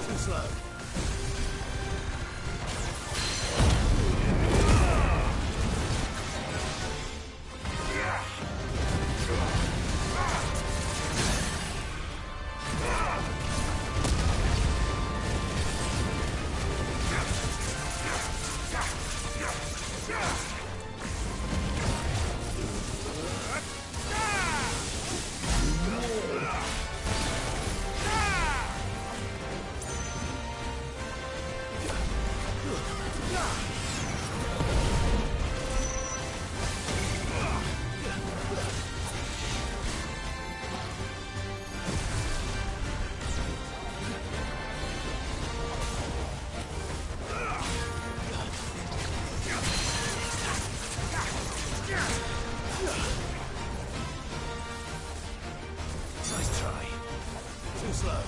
Too slow. Nice try. Too slow.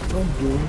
Don't do it.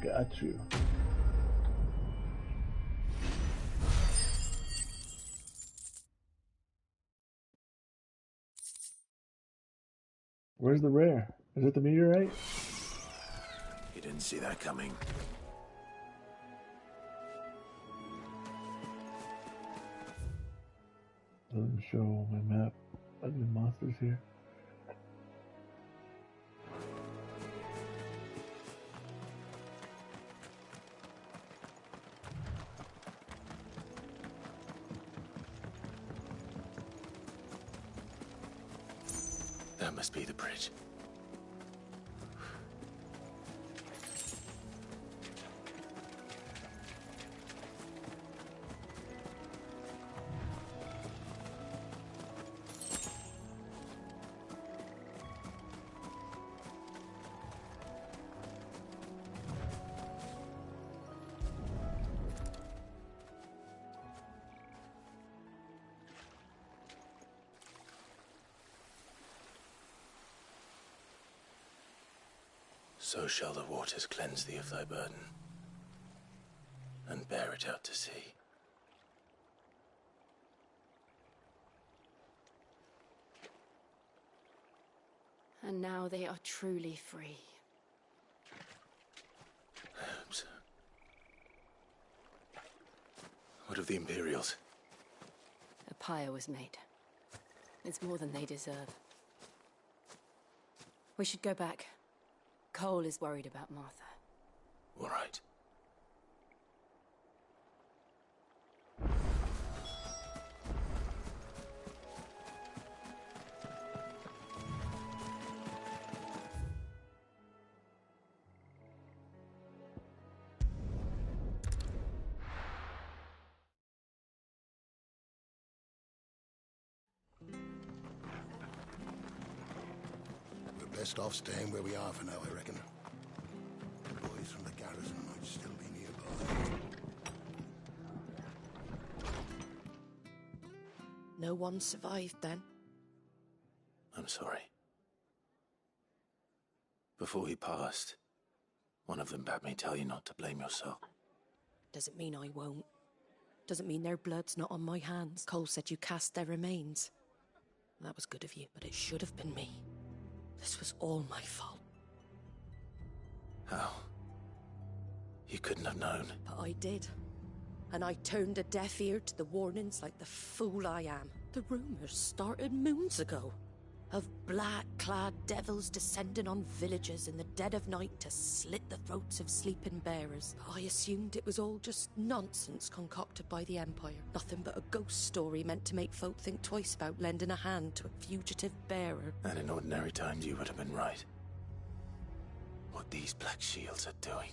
Got you. Where's the rare? Is it the meteorite?
You didn't see that coming.
Doesn't show my map. Ugly monsters here.
That must be the bridge. So shall the waters cleanse thee of thy burden, and bear it out to sea.
And now they are truly free.
Herbs. What of the Imperials?
A pyre was made. It's more than they deserve. We should go back. Cole is worried about Martha.
All right.
best off staying where we are for now, I reckon. The boys from the garrison might still be nearby.
No one survived then?
I'm sorry. Before he passed, one of them bade me tell you not to blame yourself.
Doesn't mean I won't. Doesn't mean their blood's not on my hands. Cole said you cast their remains. That was good of you, but it should have been me. This was all my fault.
How? You couldn't have known.
But I did. And I turned a deaf ear to the warnings like the fool I am. The rumors started moons ago. Of black-clad devils descending on villages in the dead of night to slit the throats of sleeping bearers. I assumed it was all just nonsense concocted by the Empire. Nothing but a ghost story meant to make folk think twice about lending a hand to a fugitive bearer.
And in ordinary times you would have been right. What these Black Shields are doing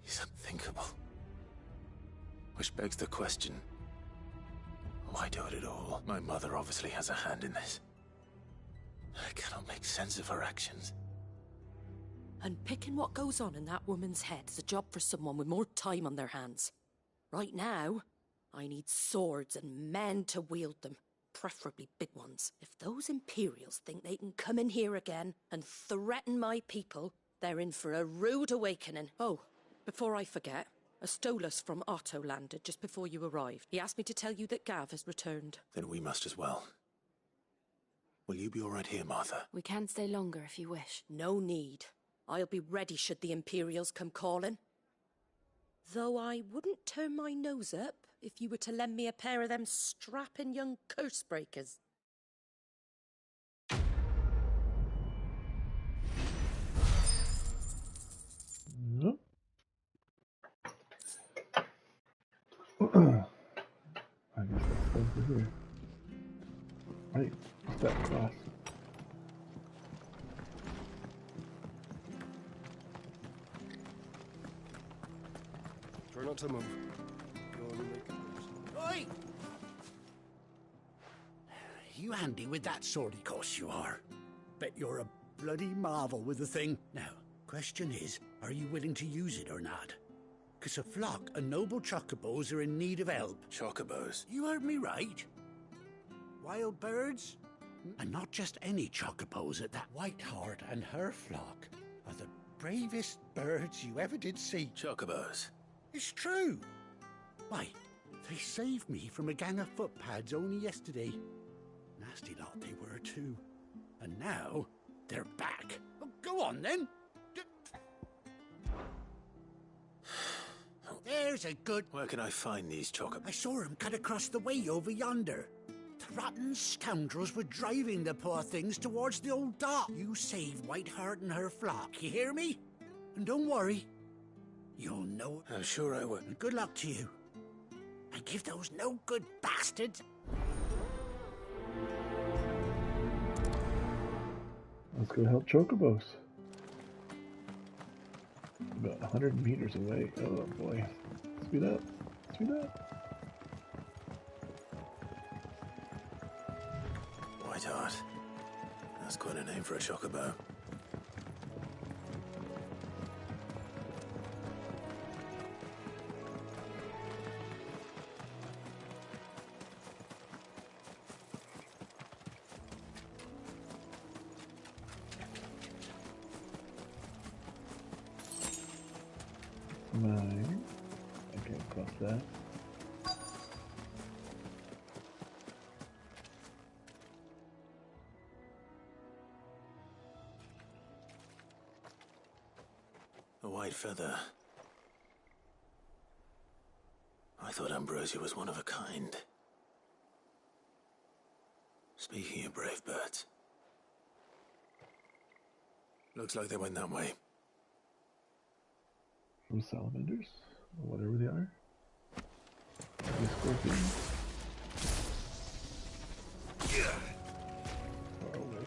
is unthinkable. Which begs the question, why do it at all? My mother obviously has a hand in this. I cannot make sense of her actions.
And picking what goes on in that woman's head is a job for someone with more time on their hands. Right now, I need swords and men to wield them, preferably big ones. If those Imperials think they can come in here again and threaten my people, they're in for a rude awakening. Oh, before I forget, a Stolas from Otto landed just before you arrived. He asked me to tell you that Gav has returned.
Then we must as well. Will you be all right here, Martha?
We can stay longer if you wish.
No need. I'll be ready should the Imperials come calling. Though I wouldn't turn my nose up if you were to lend me a pair of them strapping young curse breakers.
Nope. I guess that's over here. Right, step across.
Try not to move. Go on and make it.
Oi! You handy with that sword, of course you are. Bet you're a bloody marvel with the thing. Now, question is, are you willing to use it or not? 'Cause a flock of noble chocobos are in need of help.
Chocobos?
You heard me right. Wild birds? And not just any chocobos. At that Whiteheart and her flock are the bravest birds you ever did see.
Chocobos?
It's true. Why, they saved me from a gang of footpads only yesterday. Nasty lot they were too. And now, they're back. Well, go on then. There's a good...
Where can I find these chocobos?
I saw them cut across the way over yonder. The rotten scoundrels were driving the poor things towards the old dock. You save Whiteheart and her flock, you hear me? And don't worry, you'll know...
I'm sure I would.
And good luck to you. And give those no-good bastards...
Let's go help Chocobos. About 100 meters away. Oh boy. Speed up. Speed up.
Whiteheart. That's quite a name for a chocobo.
Mine. I can't cross that.
A white feather. I thought Ambrosia was one of a kind. Speaking of brave birds. Looks like they went that way.
Some salamanders, or whatever they are. The scorpions. Far away.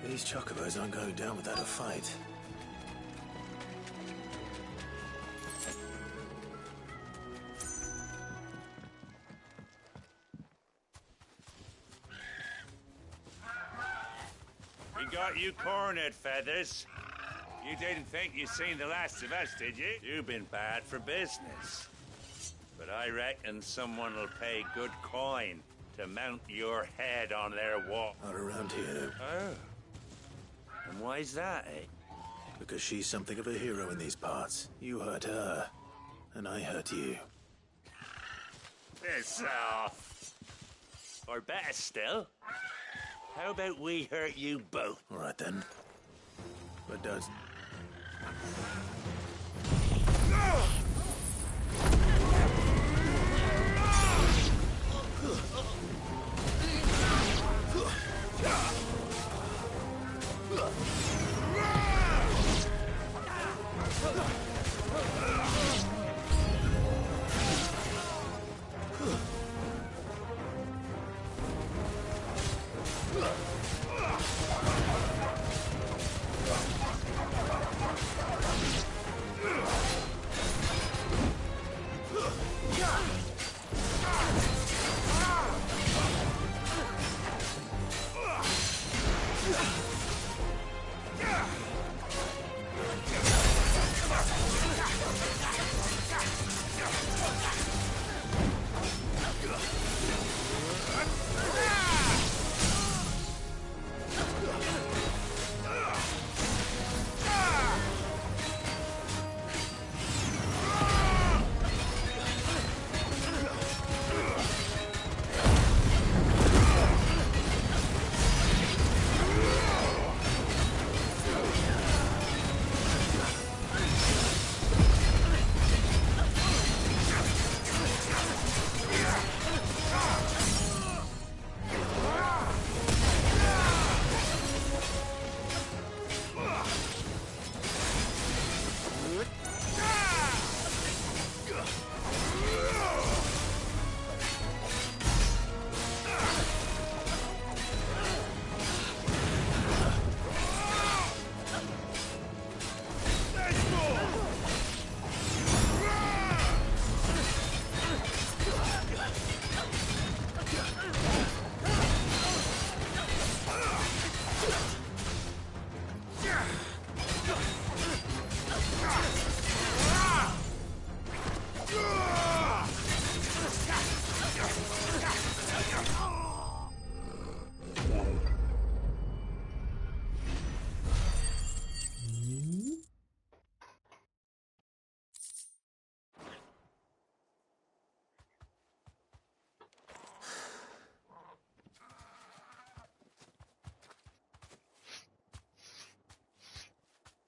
These chocobos aren't going down without a fight.
We got you cornered, Feathers. You didn't think you'd seen the last of us, did you? You've been bad for business. But I reckon someone will pay good coin to mount your head on their wall.
Not around here.
Oh. And why's that, eh?
Because she's something of a hero in these parts. You hurt her, and I hurt you.
Piss off. Or better still, how about we hurt you both?
All right, then. But does...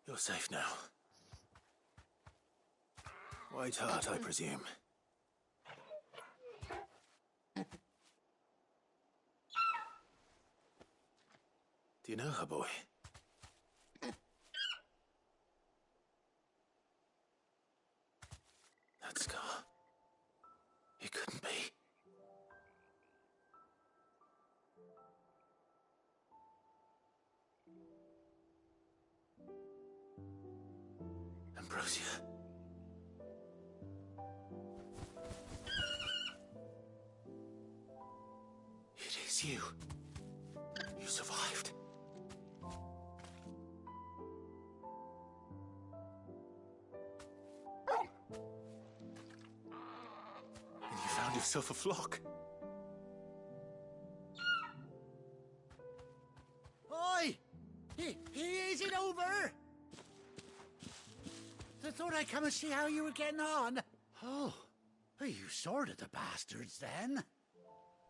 You're safe now. White Heart, I presume. Do you know her, boy? That scar. It couldn't be. Ambrosia. It is you. You survived. And you found yourself a flock.
Oi! Is it over? I thought I'd come and see how you were getting on. Oh, you sorted the bastards then.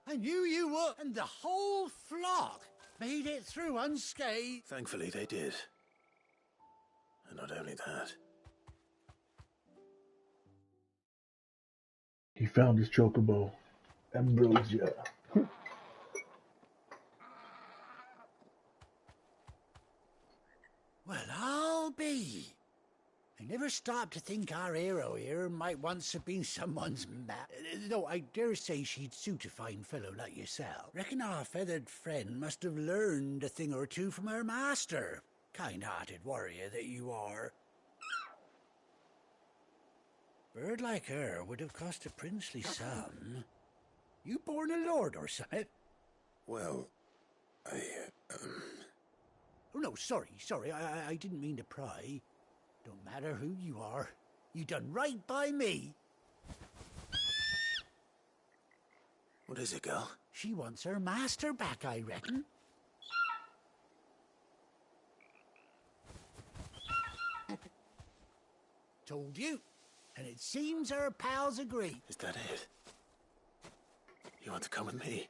I knew you would, and the whole flock made it through unscathed.
Thankfully, they did. And not only that,
He found his chocobo. Ambrosia.
Well, I'll be. I never stopped to think our hero here might once have been someone's though I dare say she'd suit a fine fellow like yourself. Reckon our feathered friend must have learned a thing or two from her master. Kind-hearted warrior that you are. Bird like her would have cost a princely sum. You born a lord or something?
Well,
Oh, no, sorry. I didn't mean to pry. Don't matter who you are. You done right by me.
What is it, girl?
She wants her master back, I reckon. Told you. And it seems her pals agree.
Is that it? You want to come with me?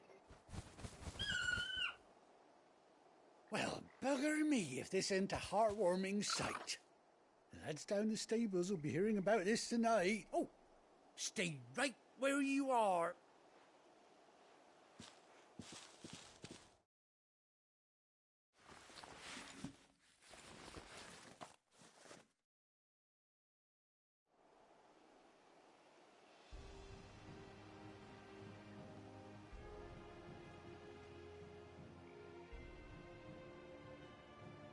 Well, bugger me if this ain't a heartwarming sight. The lads down the stables will be hearing about this tonight. Oh, stay right where you are.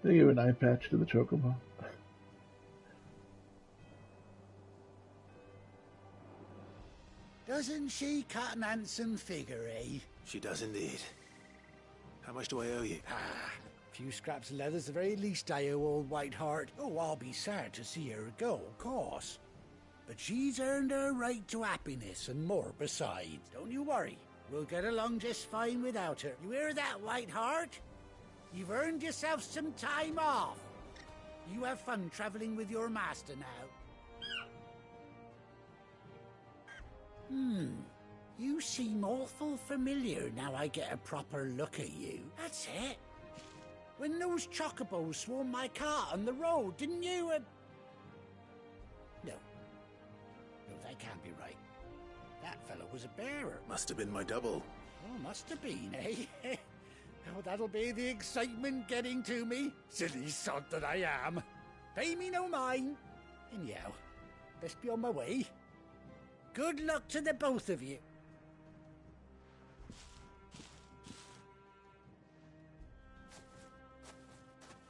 They give an eye patch to the chocobo.
Doesn't she cut an handsome figure, eh?
She does indeed. How much do I owe you?
A few scraps of leather's the very least I owe old Whiteheart. Oh, I'll be sad to see her go, of course. But she's earned her right to happiness and more besides. Don't you worry. We'll get along just fine without her. You hear that, Whiteheart? You've earned yourself some time off. You have fun traveling with your master now. You seem awful familiar now I get a proper look at you. That's it. When those chocobos swarmed my cart on the road, didn't you? No, that can't be right. That fellow was a bearer.
Must have been my double.
Oh, must have been, eh? Oh, that'll be the excitement getting to me. Silly sod that I am. Pay me no mind. Anyhow, best be on my way. Good luck to the both of you.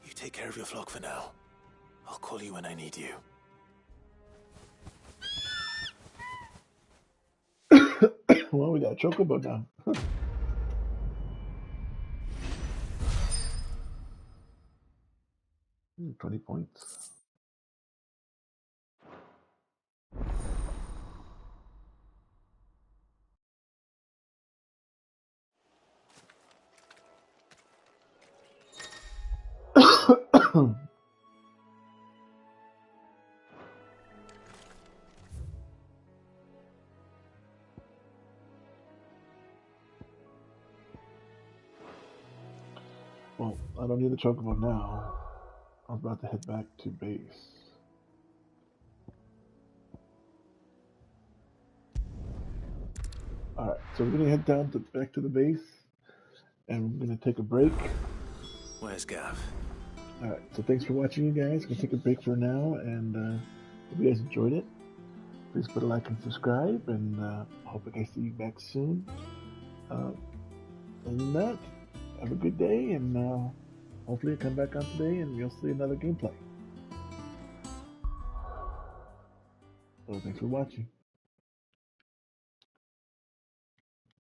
You take care of your flock for now. I'll call you when I need you.
Well, we got a chocobo now. 20 points. Well, I don't need the chocobo now. I was about to head back to base. Alright, so we're gonna head down back to the base, and we're gonna take a break.
Where's Gav?
Alright, so thanks for watching, you guys. We're gonna take a break for now, and hope you guys enjoyed it. Please put a like and subscribe, and I hope I can see you back soon. Other than that, have a good day, and hopefully I come back on today and you'll see another gameplay. So thanks for watching.